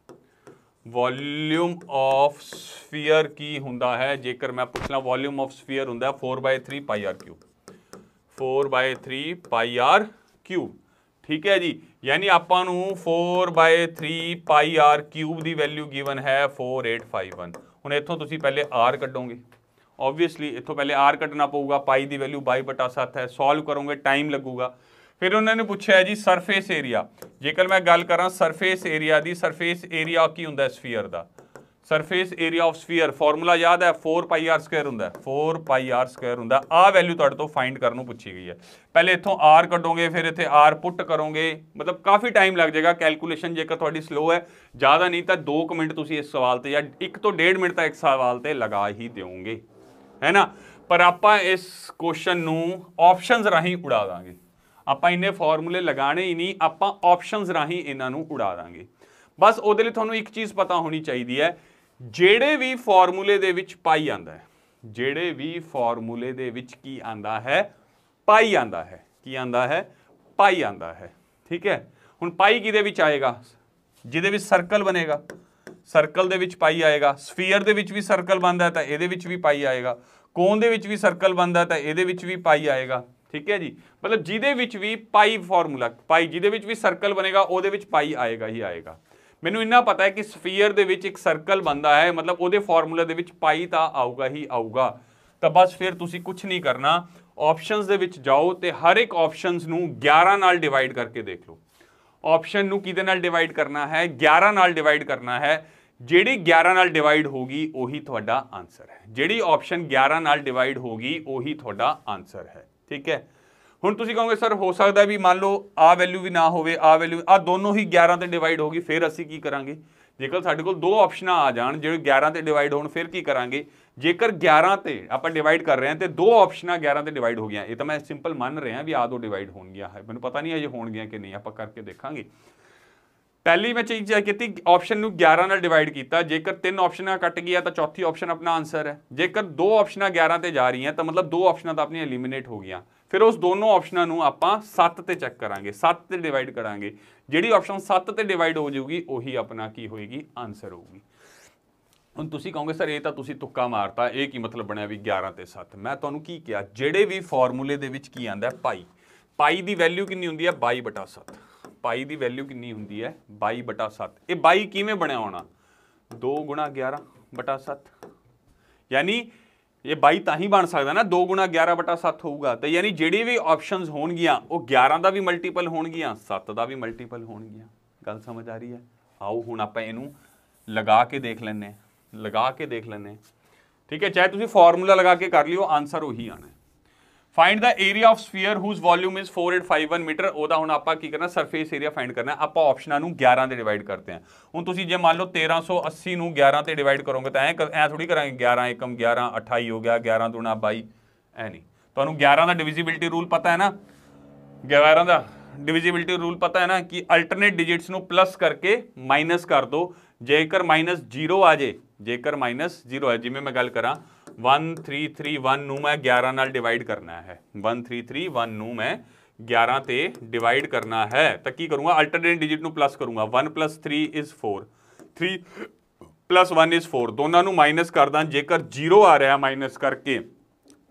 वॉल्यूम ऑफ स्फीयर की हुंदा है, जेकर मैं पुछ ला वॉल्यूम ऑफ स्फीयर हुंदा है 4/3 pi r cube, 4/3 pi r cube, ठीक है जी। यानी आपां नूं 4/3 पाई आर क्यूब की वैल्यू गिवन है 4851। हुण इत्थों तुसीं पहले आर कड्डोगे, ऑब्वियसली इत्थों पहले आर कड्डना पऊगा, पाई की वैल्यू 22/7 है, सॉल्व करोगे टाइम लगूगा। फिर उन्होंने पूछा है जी सरफेस एरिया, जेकर मैं गल करा सरफेस एरिया की, सरफेस एरिया की हुंदा स्फीयर का, surface area of sphere formula याद है 4 पाई आर स्क्वायर हुंदा, 4 पाई आर स्क्वायर हुंदा। आ वैल्यू तुहाडे तो फाइंड करने को पूछी गई है, पहले इत्थों आर कड्डोगे फिर इत्थे आर पुट करोगे, मतलब काफ़ी टाइम लग जाएगा कैलकुलेशन, जेकर तुहाडी स्लो है ज़्यादा नहीं तो 2 मिनट तुसीं इस सवाल ते या 1 तो 1.5 मिनट तक इस सवाल ते लगा ही दोगे, है ना। पर आपां इस क्वेश्चन नूं ऑप्शनस राहीं उड़ा दांगे, आपां इन्ने फॉर्मूले लगाने ही नहीं, आपां ऑप्शनस राहीं इन्हां नूं उड़ा दांगे। बस उहदे लई तुहानूं एक चीज़ पता होनी चाहिए है, ਜਿਹੜੇ ਵੀ ਫਾਰਮੂਲੇ ਦੇ ਵਿੱਚ ਪਾਈ ਆਂਦਾ ਹੈ, ਜਿਹੜੇ ਵੀ ਫਾਰਮੂਲੇ ਦੇ ਵਿੱਚ ਕੀ ਆਂਦਾ ਹੈ ਪਾਈ ਆਂਦਾ ਹੈ, ਕੀ ਆਂਦਾ ਹੈ ਪਾਈ ਆਂਦਾ ਹੈ, ਠੀਕ ਹੈ। ਹੁਣ ਪਾਈ ਕਿਹਦੇ ਵਿੱਚ ਆਏਗਾ, ਜਿਹਦੇ ਵਿੱਚ ਸਰਕਲ ਬਣੇਗਾ, ਸਰਕਲ ਦੇ ਵਿੱਚ ਪਾਈ ਆਏਗਾ, ਸਫੀਅਰ ਦੇ ਵਿੱਚ ਵੀ ਸਰਕਲ ਬਣਦਾ ਹੈ ਤਾਂ ਇਹਦੇ ਵਿੱਚ ਵੀ ਪਾਈ ਆਏਗਾ, ਕੋਨ ਦੇ ਵਿੱਚ ਵੀ ਸਰਕਲ ਬਣਦਾ ਤਾਂ ਇਹਦੇ ਵਿੱਚ ਵੀ ਪਾਈ ਆਏਗਾ। ਠੀਕ ਹੈ ਜੀ, ਮਤਲਬ ਜਿਹਦੇ ਵਿੱਚ ਵੀ ਪਾਈ ਫਾਰਮੂਲਾ, ਪਾਈ ਜਿਹਦੇ ਵਿੱਚ ਵੀ ਸਰਕਲ ਬਣੇਗਾ ਉਹਦੇ ਵਿੱਚ ਪਾਈ ਆਏਗਾ ਹੀ ਆਏਗਾ। ਮੈਨੂੰ ਇੰਨਾ ਪਤਾ ਹੈ ਕਿ ਸਫੀਅਰ ਦੇ ਵਿੱਚ ਇੱਕ ਸਰਕਲ ਬਣਦਾ ਹੈ, ਮਤਲਬ ਉਹਦੇ ਫਾਰਮੂਲੇ ਦੇ ਵਿੱਚ ਪਾਈ ਤਾਂ ਆਊਗਾ ਹੀ ਆਊਗਾ। ਤਾਂ ਬਸ ਫਿਰ ਤੁਸੀਂ ਕੁਝ ਨਹੀਂ ਕਰਨਾ, ਆਪਸ਼ਨਸ ਦੇ ਵਿੱਚ ਜਾਓ ਤੇ ਹਰ ਇੱਕ ਆਪਸ਼ਨਸ ਨੂੰ 11 ਨਾਲ ਡਿਵਾਈਡ ਕਰਕੇ ਦੇਖ ਲਓ। ਆਪਸ਼ਨ ਨੂੰ ਕਿਹਦੇ ਨਾਲ ਡਿਵਾਈਡ ਕਰਨਾ ਹੈ? 11 ਨਾਲ ਡਿਵਾਈਡ ਕਰਨਾ ਹੈ। ਜਿਹੜੀ 11 ਨਾਲ ਡਿਵਾਈਡ ਹੋਗੀ ਉਹੀ ਤੁਹਾਡਾ ਆਨਸਰ ਹੈ। ਜਿਹੜੀ ਆਪਸ਼ਨ 11 ਨਾਲ ਡਿਵਾਈਡ ਹੋਗੀ ਉਹੀ ਤੁਹਾਡਾ ਆਨਸਰ ਹੈ। ਠੀਕ ਹੈ, ਹੁਣ ਤੁਸੀਂ ਕਹੋਗੇ ਸਰ ਹੋ ਸਕਦਾ ਵੀ ਮੰਨ ਲਓ ਆ ਵੈਲਿਊ ਵੀ ਨਾ ਹੋਵੇ, ਆ ਵੈਲਿਊ, ਆ ਦੋਨੋਂ ਹੀ 11 ਤੇ ਡਿਵਾਈਡ ਹੋਗੀ, ਫਿਰ ਅਸੀਂ ਕੀ ਕਰਾਂਗੇ? ਜੇਕਰ ਸਾਡੇ ਕੋਲ ਦੋ ਆਪਸ਼ਨਾਂ ਆ ਜਾਣ ਜਿਹੜੇ 11 ਤੇ ਡਿਵਾਈਡ ਹੋਣ, ਫਿਰ ਕੀ ਕਰਾਂਗੇ? ਜੇਕਰ 11 ਤੇ ਆਪਾਂ ਡਿਵਾਈਡ ਕਰ ਰਹੇ ਹਾਂ ਤੇ ਦੋ ਆਪਸ਼ਨਾਂ 11 ਤੇ ਡਿਵਾਈਡ ਹੋ ਗਈਆਂ, ਇਹ ਤਾਂ ਮੈਂ ਸਿੰਪਲ ਮੰਨ ਰਿਹਾ ਵੀ ਆ ਦੋ ਡਿਵਾਈਡ ਹੋਣਗੀਆਂ, ਮੈਨੂੰ ਪਤਾ ਨਹੀਂ ਅਜੇ ਹੋਣਗੀਆਂ ਕਿ ਨਹੀਂ, ਆਪਾਂ ਕਰਕੇ ਦੇਖਾਂਗੇ। ਪਹਿਲੀ ਮੈਂ ਚੀਜ਼ ਕੀਤੀ, ਆਪਸ਼ਨ ਨੂੰ 11 ਨਾਲ ਡਿਵਾਈਡ ਕੀਤਾ, ਜੇਕਰ ਤਿੰਨ ਆਪਸ਼ਨਾਂ ਕੱਟ ਗਈਆਂ ਤਾਂ ਚੌਥੀ ਆਪਸ਼ਨ ਆਪਣਾ ਆਨਸਰ ਹੈ। ਜੇਕਰ ਦੋ ਆਪਸ਼ਨਾਂ 11 ਤੇ ਜਾ ਰਹੀਆਂ ਤਾਂ ਮਤਲਬ ਦੋ ਆਪਸ਼ਨਾਂ ਤਾਂ ਆਪਣੀਆਂ ਐਲੀਮੀਨੇਟ ਹੋ ਗਈਆਂ। ਫਿਰ ਉਸ ਦੋਨੋਂ ਆਪਸ਼ਨਾਂ ਨੂੰ ਆਪਾਂ 7 ਤੇ ਚੈੱਕ ਕਰਾਂਗੇ, 7 ਤੇ ਡਿਵਾਈਡ ਕਰਾਂਗੇ। ਜਿਹੜੀ ਆਪਸ਼ਨ 7 ਤੇ ਡਿਵਾਈਡ ਹੋ ਜਾਊਗੀ ਉਹੀ ਆਪਣਾ ਕੀ ਹੋਏਗੀ? ਆਨਸਰ ਹੋਊਗੀ। ਹੁਣ ਤੁਸੀਂ ਕਹੋਗੇ ਸਰ ਇਹ ਤਾਂ ਤੁਸੀਂ ਤੁੱਕਾ ਮਾਰਤਾ, ਇਹ ਕੀ ਮਤਲਬ ਬਣਿਆ ਵੀ 11 ਤੇ 7? ਮੈਂ ਤੁਹਾਨੂੰ ਕੀ ਕਿਹਾ, ਜਿਹੜੇ ਵੀ ਫਾਰਮੂਲੇ ਦੇ ਵਿੱਚ ਕੀ ਆਂਦਾ ਪਾਈ, ਪਾਈ ਦੀ ਵੈਲਿਊ ਕਿੰਨੀ ਹੁੰਦੀ ਹੈ? 22/7। ਪਾਈ ਦੀ ਵੈਲਿਊ ਕਿੰਨੀ ਹੁੰਦੀ ਹੈ? 22/7। ਇਹ 22 ਕਿਵੇਂ ਬਣਿਆ ਹੋਣਾ? 2 ਗੁਣਾ 11/7, ਯਾਨੀ ਇਹ 22 ਤਾਂ ਹੀ ਬਣ ਸਕਦਾ ਨਾ 2 ਗੁਣਾ 11/7 ਹੋਊਗਾ। ਤਾਂ ਯਾਨੀ ਜਿਹੜੀ ਵੀ ਆਪਸ਼ਨਸ ਹੋਣਗੀਆਂ ਉਹ 11 ਦਾ ਵੀ ਮਲਟੀਪਲ ਹੋਣਗੀਆਂ, 7 ਦਾ ਵੀ ਮਲਟੀਪਲ ਹੋਣਗੀਆਂ। ਗੱਲ ਸਮਝ ਆ ਰਹੀ ਹੈ? ਆਓ ਹੁਣ ਆਪਾਂ ਇਹਨੂੰ ਲਗਾ ਕੇ ਦੇਖ ਲੈਂਦੇ ਹਾਂ, ਲਗਾ ਕੇ ਦੇਖ ਲੈਂਦੇ ਹਾਂ। ਠੀਕ ਹੈ, ਚਾਹੇ ਤੁਸੀਂ ਫਾਰਮੂਲਾ ਲਗਾ ਕੇ ਕਰ ਲਿਓ, ਆਨਸਰ ਉਹੀ ਆਣਾ। Find the area of sphere whose volume is 4851 metre. ਉਹਦਾ ਹੁਣ ਆਪਾਂ ਕੀ ਕਰਨਾ? ਸਰਫੇਸ ਏਰੀਆ ਫਾइंड ਕਰਨਾ। ਆਪਾਂ ਆਪਸ਼ਨਾਂ ਨੂੰ 11 ਤੇ ਡਿਵਾਈਡ ਕਰਦੇ ਹਾਂ। ਹੁਣ ਤੁਸੀਂ ਜੇ ਮੰਨ ਲਓ 1380 ਨੂੰ 11 ਤੇ ਡਿਵਾਈਡ ਕਰੋਗੇ ਤਾਂ ਐ ਥੋੜੀ ਕਰਾਂਗੇ 11 ਏਕਮ 11 28 ਹੋ ਗਿਆ, 11 दूना 22, ਐ ਨਹੀਂ। ਤੁਹਾਨੂੰ 11 ਦਾ ਡਿਵੀਜ਼ਿਬਿਲਟੀ ਰੂਲ ਪਤਾ ਹੈ ਨਾ? 11 ਦਾ ਡਿਵੀਜ਼ਿਬਿਲਟੀ ਰੂਲ ਪਤਾ ਹੈ ਨਾ ਕਿ ਅਲਟਰਨੇਟ ਡਿਜਿਟਸ ਨੂੰ ਪਲੱਸ ਕਰਕੇ ਮਾਈਨਸ ਕਰ ਦੋ। ਜੇਕਰ -0 ਆ ਜੇ, ਜੇਕਰ -0 ਹੈ, ਜਿਵੇਂ ਮੈਂ ਗੱਲ ਕਰਾਂ 1331 ਨੂੰ ਮੈਂ 11 ਨਾਲ ਡਿਵਾਈਡ ਕਰਨਾ ਹੈ, 1331 ਨੂੰ ਮੈਂ 11 ਤੇ ਡਿਵਾਈਡ ਕਰਨਾ ਹੈ ਤਾਂ ਕੀ ਕਰੂੰਗਾ? ਅਲਟਰਨੇਟ ਡਿਜਿਟ ਨੂੰ ਪਲੱਸ ਕਰੂੰਗਾ। 1 + 3 = 4, 3 + 1 = 4। ਦੋਨਾਂ ਨੂੰ ਮਾਈਨਸ ਕਰਦਾ, ਜੇਕਰ 0 ਆ ਰਿਹਾ ਮਾਈਨਸ ਕਰਕੇ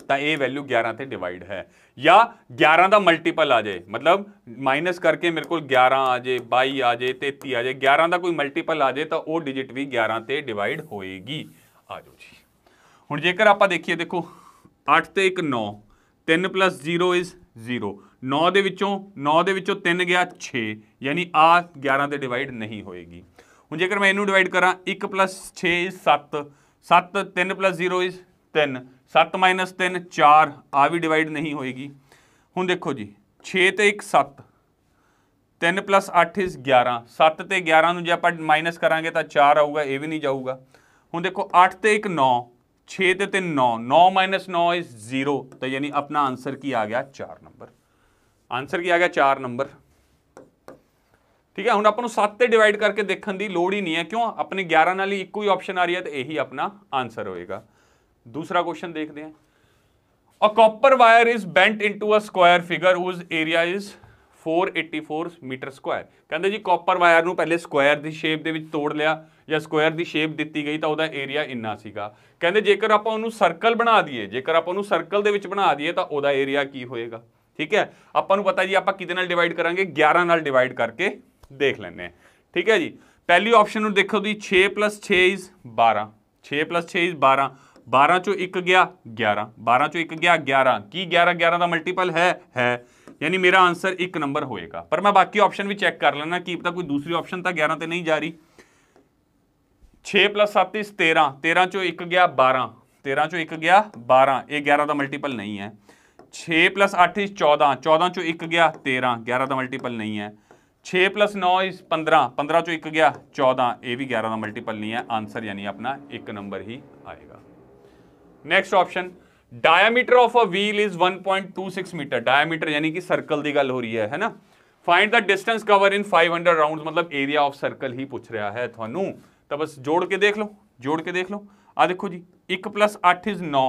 ਤਾਂ ਇਹ ਵੈਲਿਊ 11 ਤੇ ਡਿਵਾਈਡ ਹੈ। ਜਾਂ 11 ਦਾ ਮਲਟੀਪਲ ਆ ਜਾਏ, ਮਤਲਬ ਮਾਈਨਸ ਕਰਕੇ ਮੇਰੇ ਕੋਲ 11 ਆ ਜਾਏ, 22 ਆ ਜਾਏ, 33 ਆ ਜਾਏ, 11 ਦਾ ਕੋਈ ਮਲਟੀਪਲ ਆ ਜਾਏ ਤਾਂ ਉਹ ਡਿਜਿਟ ਵੀ 11 ਤੇ ਡਿਵਾਈਡ ਹੋਏਗੀ। ਆ ਜਾਓ ਜੀ। ਹੁਣ ਜੇਕਰ ਆਪਾਂ ਦੇਖੀਏ, ਦੇਖੋ 8 ਤੇ 1 9, 3 + 0 = 0। 9 ਦੇ ਵਿੱਚੋਂ 3 ਗਿਆ 6, ਯਾਨੀ ਆ 11 ਤੇ ਡਿਵਾਈਡ ਨਹੀਂ ਹੋਏਗੀ। ਹੁਣ ਜੇਕਰ ਮੈਂ ਇਹਨੂੰ ਡਿਵਾਈਡ ਕਰਾਂ 1 + 6 = 7, 7 3 + 0 = 3, 7 - 3 4, ਆ ਵੀ ਡਿਵਾਈਡ ਨਹੀਂ ਹੋਏਗੀ। ਹੁਣ ਦੇਖੋ ਜੀ 6 ਤੇ 1 7, 3 + 8 = 11, 7 ਤੇ 11 ਨੂੰ ਜੇ ਆਪਾਂ ਮਾਈਨਸ ਕਰਾਂਗੇ ਤਾਂ 4 ਆਊਗਾ, ਇਹ ਵੀ ਨਹੀਂ ਜਾਊਗਾ। ਹੁਣ ਦੇਖੋ 8 ਤੇ 1 9, 6 ਤੇ 3 9, 9 - 9 = 0, ਤਾਂ ਯਾਨੀ ਆਪਣਾ ਆंसर ਕੀ ਆ ਗਿਆ? 4 ਨੰਬਰ। ਆंसर ਕੀ ਆ ਗਿਆ? 4 ਨੰਬਰ। ਠੀਕ ਹੈ, ਹੁਣ ਆਪਾਂ ਨੂੰ 7 ਤੇ ਡਿਵਾਈਡ ਕਰਕੇ ਦੇਖਣ ਦੀ ਲੋੜ ਹੀ ਨਹੀਂ ਹੈ। ਕਿਉਂ? ਆਪਣੇ 11 ਨਾਲ ਹੀ ਇੱਕੋ ਹੀ ਆਪਸ਼ਨ ਆ ਰਹੀ ਹੈ ਤੇ ਇਹੀ ਆਪਣਾ ਆंसर ਹੋਏਗਾ। दूसरा क्वेश्चन देखते हैं। A copper wire is bent into a square figure whose area is 484 metre square. कहते जी कॉपर वायर ਨੂੰ ਪਹਿਲੇ ਸਕੁਆਇਰ ਦੀ ਸ਼ੇਪ ਦੇ ਵਿੱਚ ਤੋੜ ਲਿਆ ਜਾਂ ਸਕੁਆਇਰ ਦੀ ਸ਼ੇਪ ਦਿੱਤੀ ਗਈ ਤਾਂ ਉਹਦਾ ਏਰੀਆ ਇੰਨਾ ਸੀਗਾ। ਕਹਿੰਦੇ ਜੇਕਰ ਆਪਾਂ ਉਹਨੂੰ ਸਰਕਲ ਬਣਾ ਦਈਏ, ਜੇਕਰ ਆਪਾਂ ਉਹਨੂੰ ਸਰਕਲ ਦੇ ਵਿੱਚ ਬਣਾ ਦਈਏ ਤਾਂ ਉਹਦਾ ਏਰੀਆ ਕੀ ਹੋਏਗਾ? ਠੀਕ ਹੈ, ਆਪਾਂ ਨੂੰ ਪਤਾ ਜੀ ਆਪਾਂ ਕਿਹਦੇ ਨਾਲ ਡਿਵਾਈਡ ਕਰਾਂਗੇ? 11 ਨਾਲ ਡਿਵਾਈਡ ਕਰਕੇ ਦੇਖ ਲੈਂਦੇ ਹਾਂ। ਠੀਕ ਹੈ ਜੀ, ਪਹਿਲੀ ਆਪਸ਼ਨ ਨੂੰ ਦੇਖੋ ਜੀ 6 + 6 = 12, 6 + 6 = 12, 12 ਚੋਂ 1 ਗਿਆ 11, 12 ਚੋਂ 1 ਗਿਆ 11, ਕੀ 11 11 ਦਾ ਮਲਟੀਪਲ ਹੈ? यानी मेरा आंसर 1 नंबर होएगा। पर मैं बाकी ऑप्शन भी चेक कर लेना कि पता कोई दूसरी ऑप्शन तो 11 ते नहीं जा रही। 6 + 7 = 13, 13 चो 1 गया 12, 13 चो 1 गया 12, ये 11 का मल्टीपल नहीं है। 6 + 8 = 14, 14 चो 1 गया 13, 11 का मल्टीपल नहीं है। 6 + 9 = 15, 15 चो 1 गया 14, ये भी 11 का मल्टीपल नहीं है। आंसर यानी अपना 1 नंबर ही आएगा। Next option, diameter of a wheel is 1.26 metre. Diameter यानी कि सर्कल की गल हो रही है ना। Find the distance cover in 500 round, मतलब एरिया ऑफ सर्कल ही पूछ रहा है थानू। तो बस जोड़ के देख लो, जोड़ के देख लो। आ देखो जी 1 + 8 = 9,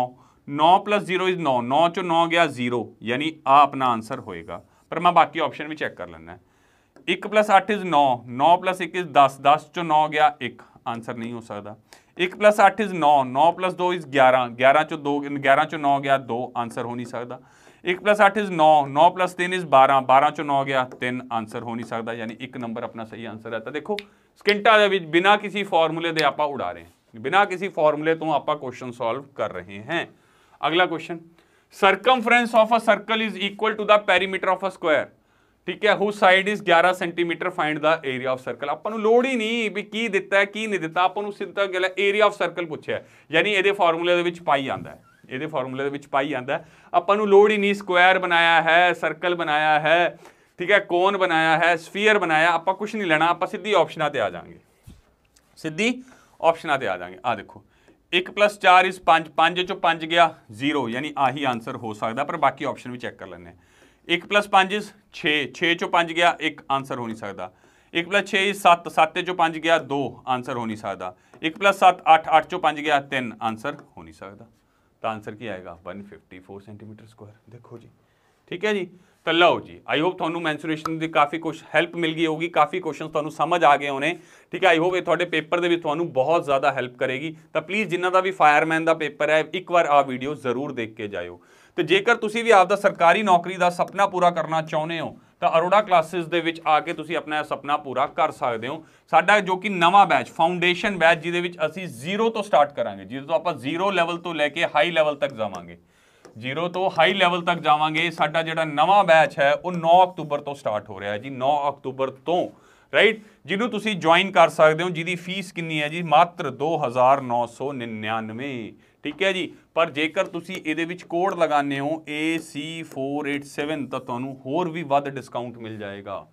9 + 0 = 9, 9 चो 9 गया 0, यानी आ अपना आंसर होएगा। पर मैं बाकी ऑप्शन भी चेक कर लेना है। 1 + 8 = 9, 9 + 1 = 10, 10 चो 9 गया 1, आंसर नहीं हो सकता। 1 + 8 इज 9, 9 + 2 इज 11, 11 चो 2, 11 चो 9 गया 2, आंसर हो नहीं सकता। 1 + 8 इज 9, 9 + 3 इज 12, 12 चो 9 गया 3, आंसर हो नहीं सकता, यानी 1 नंबर अपना सही आंसर है। तो देखो ਸਕਿੰਟਾਂ ਦੇ ਵਿੱਚ ਬਿਨਾਂ ਕਿਸੇ ਫਾਰਮੂਲੇ ਦੇ ਆਪਾਂ ਉਡਾ ਰਹੇ ਹਾਂ, ਬਿਨਾਂ ਕਿਸੇ ਫਾਰਮੂਲੇ ਤੋਂ ਆਪਾਂ ਕੁਐਸਚਨ ਸੋਲਵ ਕਰ ਰਹੇ हैं। अगला question, circumference of a circle is equal to the perimeter of a square, ਠੀਕ ਹੈ, whose side is 11 centimetre, find the area of circle. ਆਪਾਂ ਨੂੰ ਲੋੜ ਹੀ ਨਹੀਂ ਵੀ ਕੀ ਦਿੱਤਾ ਹੈ ਕੀ ਨਹੀਂ ਦਿੱਤਾ, ਆਪਾਂ ਨੂੰ ਸਿੱਧਾ ਗੱਲ ਏਰੀਆ ਆਫ ਸਰਕਲ ਪੁੱਛਿਆ, ਯਾਨੀ ਇਹਦੇ ਫਾਰਮੂਲੇ ਦੇ ਵਿੱਚ ਪਾਈ ਆਂਦਾ ਹੈ, ਇਹਦੇ ਫਾਰਮੂਲੇ ਦੇ ਵਿੱਚ ਪਾਈ ਆਂਦਾ ਹੈ। ਆਪਾਂ ਨੂੰ ਲੋੜ ਹੀ ਨਹੀਂ ਸਕੁਆਇਰ ਬਣਾਇਆ ਹੈ, ਸਰਕਲ ਬਣਾਇਆ ਹੈ, ठीक है, कोन बनाया है, स्फीयर बनाया, आप कुछ नहीं लेना, आप सीधी ऑप्शना ते आ जाएंगे, सीधी ऑप्शना ते आ जाएंगे। आ देखो 1 + 4 इज 5, 5 चो 5 गया 0, यानी आही आंसर हो सकता, पर बाकी ऑप्शन भी चेक कर लेने। 1 + 5 इज 6, 6 चो 5 गया 1, आंसर हो नहीं सकता। 1 + 6 इज 7, 7 चो 5 गया 2, आंसर हो नहीं सकता। 1 + 7 8, 8 चो 5 गया 3, आंसर हो नहीं सकता। तो आंसर क्या आएगा 154 सेंटीमीटर स्क्वायर। देखो जी, ठीक है जी। तो लो जी, आई होप थोनू मैंसुरेशन की काफ़ी कुछ हैल्प मिल गई होगी, काफ़ी क्वेश्चन थोनू समझ आ गए होने, ठीक है। आई होप ये थोड़े पेपर के थोनू बहुत ज़्यादा हैल्प करेगी। तो प्लीज़ जिन्हों का भी फायरमैन का पेपर है, एक बार आ वीडियो जरूर देख के जाओ। तो जेकर तुसी भी आपदा सरकारी नौकरी का सपना पूरा करना चाहते हो, तो अरोड़ा क्लासेस दे विच आके तुसी अपना सपना पूरा कर सकते हो। साडा जो कि नवा बैच फाउंडेशन बैच जिहदे विच असीं 0 तो स्टार्ट करांगे, जिहदे तो आपां 0 लैवल तो लैके हाई लैवल तक जावांगे, 0 तो हाई लैवल तक जावांगे। साडा जिहड़ा नवा बैच है वो 9 अक्तूबर तो स्टार्ट हो रहा है जी, 9 अक्तूबर तो, राइट, जिन्हों तुसी ज्वाइन कर सकते हो, जिहदी फीस कितनी है जी, मात्र 2999, ठीक है जी। पर जेकर तुसी इहदे विच कोड लगाने हो AC487 तो तुहानूं होर भी वध डिस्काउंट मिल जाएगा।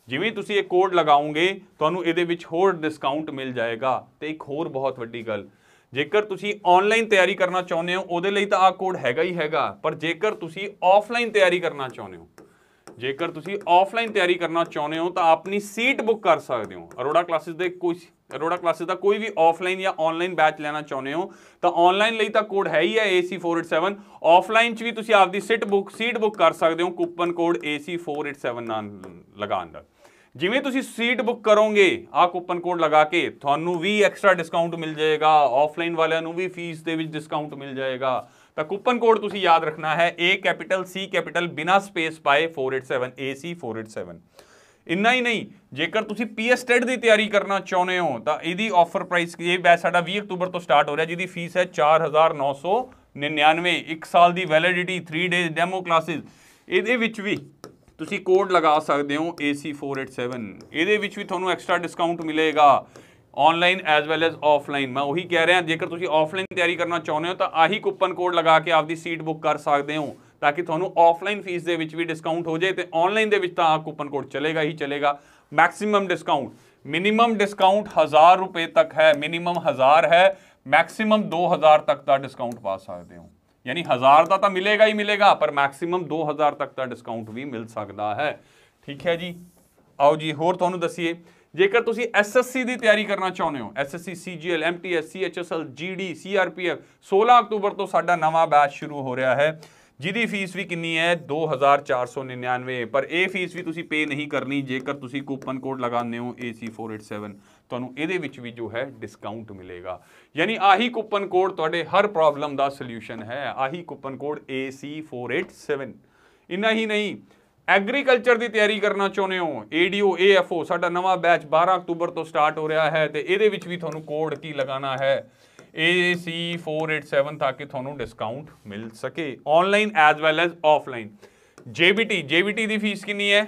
जिवें तुसी ये कोड लगाओगे तुहानूं इहदे विच होर डिस्काउंट मिल जाएगा। तो एक होर बहुत वड्डी गल, जेकर तुसी ऑनलाइन तैयारी करना चाहते हो उहदे लई तां आ कोड हैगा ही हैगा, पर जेकर तुसी ऑफलाइन तैयारी करना चाहते हो, जेकर तुसी ऑफलाइन तैयारी करना चाहते हो तो अपनी सीट बुक कर सकते हो। अरोड़ा क्लासेस दे कुछ अरोड़ा क्लासेस का कोई भी ऑफलाइन या ऑनलाइन बैच लेना चाहते हो तो ऑनलाइन लई तां कोड है ही है AC487, ऑफलाइन च भी तुसी आपदी सीट बुक कर सकते हो कूपन कोड AC487 नाल लगाण दा। जिवें तुसी सीट बुक करोगे आ कूपन कोड लगा के थानू भी एक्स्ट्रा डिस्काउंट मिल जाएगा, ऑफलाइन वालियां नू भी फीस दे विच डिस्काउंट मिल जाएगा। तो कूपन कोड तुसी याद रखना है A कैपिटल C कैपिटल बिना स्पेस पाए 487 AC487। इन्ना ही नहीं, जेकर तुसी PS टेट की तैयारी करना चाहते हो तो यदी ऑफर प्राइस ये बैच साडा 20 अक्तूबर तो स्टार्ट हो रहा है, जिहदी फीस है 4999, 1 साल की वैलिडिटी, 3 डेज डेमो क्लासेस। इहदे विच भी तुसी कोड लगा सकते हो AC487, इहदे विच भी तुहानूं एक्स्ट्रा डिस्काउंट मिलेगा online as well as offline. मैं वही कह रहा, जेकर तुसी ऑफलाइन तैयारी करना चाहते हो तो आही कूपन कोड लगा के आपकी सीट बुक कर सकते हो, ताकि तुहानूं ऑफलाइन फीस दे विच भी डिस्काउंट हो जाए, तो ऑनलाइन दे विच तां आ कूपन कोड चलेगा ही चलेगा। मैक्सिमम डिस्काउंट, मिनिमम डिस्काउंट 1000 रुपये तक है, मिनिमम 1000 है, मैक्सिमम 2000 तक का डिस्काउंट पा सकते हो, यानी 1000 का तो मिलेगा ही मिलेगा, पर मैक्सिमम 2000 तक का डिस्काउंट भी मिल सकता है, ठीक है जी। आओ जी होर तुहानूं दसीए, जेकर तुसी SSC की तैयारी करना चाहते हो, SSC CGL MTS CHSL GD CRPF, 16 October तो साडा नवा बैच शुरू हो रहा है, जिहदी फीस भी कितनी है 2499, पर यह फीस भी तुसी पे नहीं करनी जेकर तुसी कूपन कोड लगाने हो AC487, तुहानूं इहदे विच भी जो है डिस्काउंट मिलेगा। यानी आही कूपन कोड तुहाडे हर प्रॉब्लम का सल्यूशन है, आही कूपन कोड AC487। इन्ना ही नहीं, एग्रीकल्चर की तैयारी करना चाहते हो, ADO AFO साडा नवा बैच 12 अक्तूबर तो स्टार्ट हो रहा है, तो इहदे विच भी तुहानूं कोड की लगाना है AC487, ताकि तुहानूं डिस्काउंट मिल सके online as well as offline. JBT की फीस कितनी है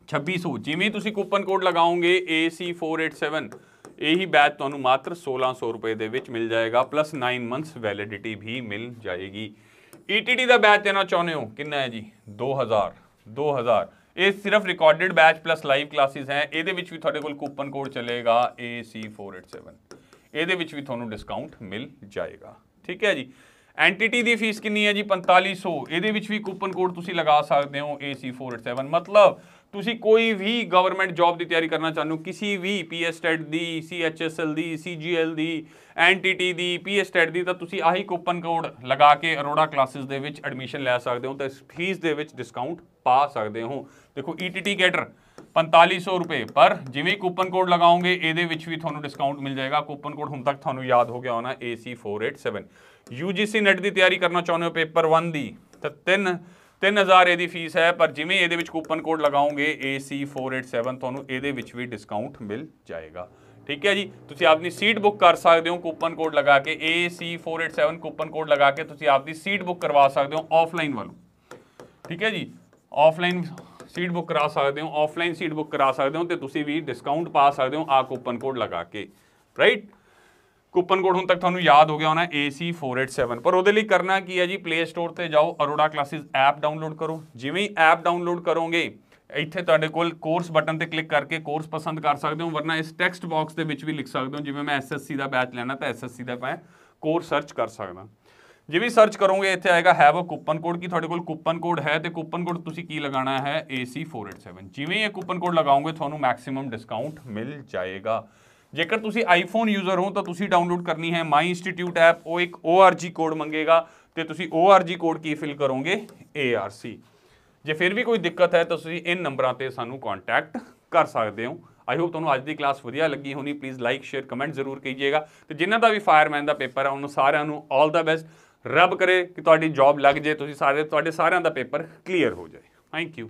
2600, जिवें तुसी कूपन कोड लगाओगे AC487, यही बैच तुहानूं मात्र 1600 रुपये दे विच मिल जाएगा, प्लस 9 मंथ्स वैलिडिटी भी मिल जाएगी। ETT का बैच देना चाहते हो, कितना है जी 2000, ये सिर्फ recorded batch plus live classes हैं, ये भी थोड़े कोल कूपन कोड चलेगा AC487, ये भी थोनों डिस्काउंट मिल जाएगा, ठीक है जी। एंटिटी की फीस कितनी है जी 4500, ये भी कूपन कोड तुसी लगा सकते हो AC487। मतलब तुसी कोई भी गवर्नमेंट जॉब की तैयारी करना चाहते हो, किसी भी PS टेट की, CHSL की, CGL की, NTT की, PS टेट की, तो तुसी आही कूपन कोड लगा के अरोड़ा क्लासेस दे विच एडमिशन लै सकते हो, तो इस फीस दे विच डिस्काउंट पा सकते हो। देखो ETT कैडर 4500 रुपए। पर जिमें कूपन कोड लगाओगे ਇਹਦੇ ਵਿੱਚ ਵੀ ਤੁਹਾਨੂੰ ਡਿਸਕਾਊਂਟ ਮਿਲ ਜਾਏਗਾ। ਕੂਪਨ ਕੋਡ ਹੁਣ ਤੱਕ ਤੁਹਾਨੂੰ ਯਾਦ ਹੋ ਗਿਆ ਹੋਣਾ AC487। UGC ਨੈਟ ਦੀ ਤਿਆਰੀ ਕਰਨਾ ਚਾਹੁੰਦੇ ਹੋ ਪੇਪਰ 1 ਦੀ ਤਾਂ 3000 ਇਹਦੀ ਫੀਸ ਹੈ, ਪਰ ਜਿਵੇਂ ਇਹਦੇ ਵਿੱਚ ਕੂਪਨ ਕੋਡ ਲਗਾਓਗੇ AC487 ਤੁਹਾਨੂੰ ਇਹਦੇ ਵਿੱਚ ਵੀ ਡਿਸਕਾਊਂਟ ਮਿਲ ਜਾਏਗਾ। ठीक है जी, तुसी आपनी सीट बुक कर सकते हो कूपन कोड लगा के AC487 कूपन कोड लगा के तुसी आपकी सीट बुक करवा सकते हो ऑफलाइन वालों। ठीक है जी, ऑफलाइन सीट बुक करा सकते हो, ऑफलाइन सीट बुक करा सकते हो तो तुसी भी डिस्काउंट पा सकते हो आ कूपन कोड लगा के। राइट, कूपन कोड हुण तक तुहानूं याद हो गया होना AC487। पर उहदे लई करना की है जी, प्ले स्टोर ते जाओ, अरोड़ा क्लासेस ऐप डाउनलोड करो। जिवें ही ऐप डाउनलोड करोगे ਇੱਥੇ ਤੁਹਾਡੇ ਕੋਲ ਕੋਰਸ ਬਟਨ ਤੇ ਕਲਿੱਕ ਕਰਕੇ ਕੋਰਸ ਪਸੰਦ ਕਰ ਸਕਦੇ ਹੋ, ਵਰਨਾ ਇਸ ਟੈਕਸਟ ਬਾਕਸ ਦੇ ਵਿੱਚ ਵੀ ਲਿਖ ਸਕਦੇ ਹੋ। ਜਿਵੇਂ ਮੈਂ SSC ਦਾ ਬੈਚ ਲੈਣਾ ਤਾਂ SSC ਦਾ ਮੈਂ ਕੋਰਸ ਸਰਚ ਕਰ ਸਕਦਾ। ਜਿਵੇਂ ਸਰਚ ਕਰੋਗੇ ਇੱਥੇ ਆਏਗਾ ਹੈਵ ਅ ਕੂਪਨ ਕੋਡ, ਕਿ ਤੁਹਾਡੇ ਕੋਲ ਕੂਪਨ ਕੋਡ ਹੈ ਤੇ ਕੂਪਨ ਕੋਡ ਤੁਸੀਂ ਕੀ ਲਗਾਉਣਾ ਹੈ AC487। ਜਿਵੇਂ ਇਹ ਕੂਪਨ ਕੋਡ ਲਗਾਓਗੇ ਤੁਹਾਨੂੰ ਮੈਕਸਿਮਮ ਡਿਸਕਾਊਂਟ ਮਿਲ ਜਾਏਗਾ। ਜੇਕਰ ਤੁਸੀਂ ਆਈਫੋਨ ਯੂਜ਼ਰ ਹੋ ਤਾਂ ਤੁਸੀਂ ਡਾਊਨਲੋਡ ਕਰਨੀ ਹੈ ਮਾਈ ਇੰਸਟੀਟਿਊਟ ਐਪ। ਉਹ ਇੱਕ ORG ਕੋਡ ਮੰਗੇਗਾ ਤੇ ਤੁਸੀਂ ORG ਕੋਡ ਕੀ ਫਿਲ ਕਰੋਗੇ ARC। ਜੇ ਫਿਰ ਵੀ ਕੋਈ ਦਿੱਕਤ ਹੈ ਤਾਂ ਤੁਸੀਂ ਇਨ ਨੰਬਰਾਂ ਤੇ ਸਾਨੂੰ ਕੰਟੈਕਟ ਕਰ ਸਕਦੇ ਹੋ। आई होप ਤੁਹਾਨੂੰ ਅੱਜ ਦੀ ਕਲਾਸ ਵਧੀਆ ਲੱਗੀ ਹੋਣੀ। ਪਲੀਜ਼ ਲਾਈਕ ਸ਼ੇਅਰ ਕਮੈਂਟ ਜ਼ਰੂਰ ਕੀਜੀਏਗਾ ਤੇ ਜਿਨ੍ਹਾਂ ਦਾ ਵੀ ਫਾਇਰਮੈਨ ਦਾ ਪੇਪਰ ਹੈ ਉਹਨੂੰ ਸਾਰਿਆਂ ਨੂੰ ਆਲ ਦਾ ਬੈਸਟ। ਰੱਬ ਕਰੇ ਕਿ ਤੁਹਾਡੀ ਜੌਬ ਲੱਗ ਜੇ, ਤੁਸੀਂ ਸਾਰੇ ਤੁਹਾਡੇ ਸਾਰਿਆਂ ਦਾ ਪੇਪਰ ਕਲੀਅਰ ਹੋ ਜਾਏ। Thank you.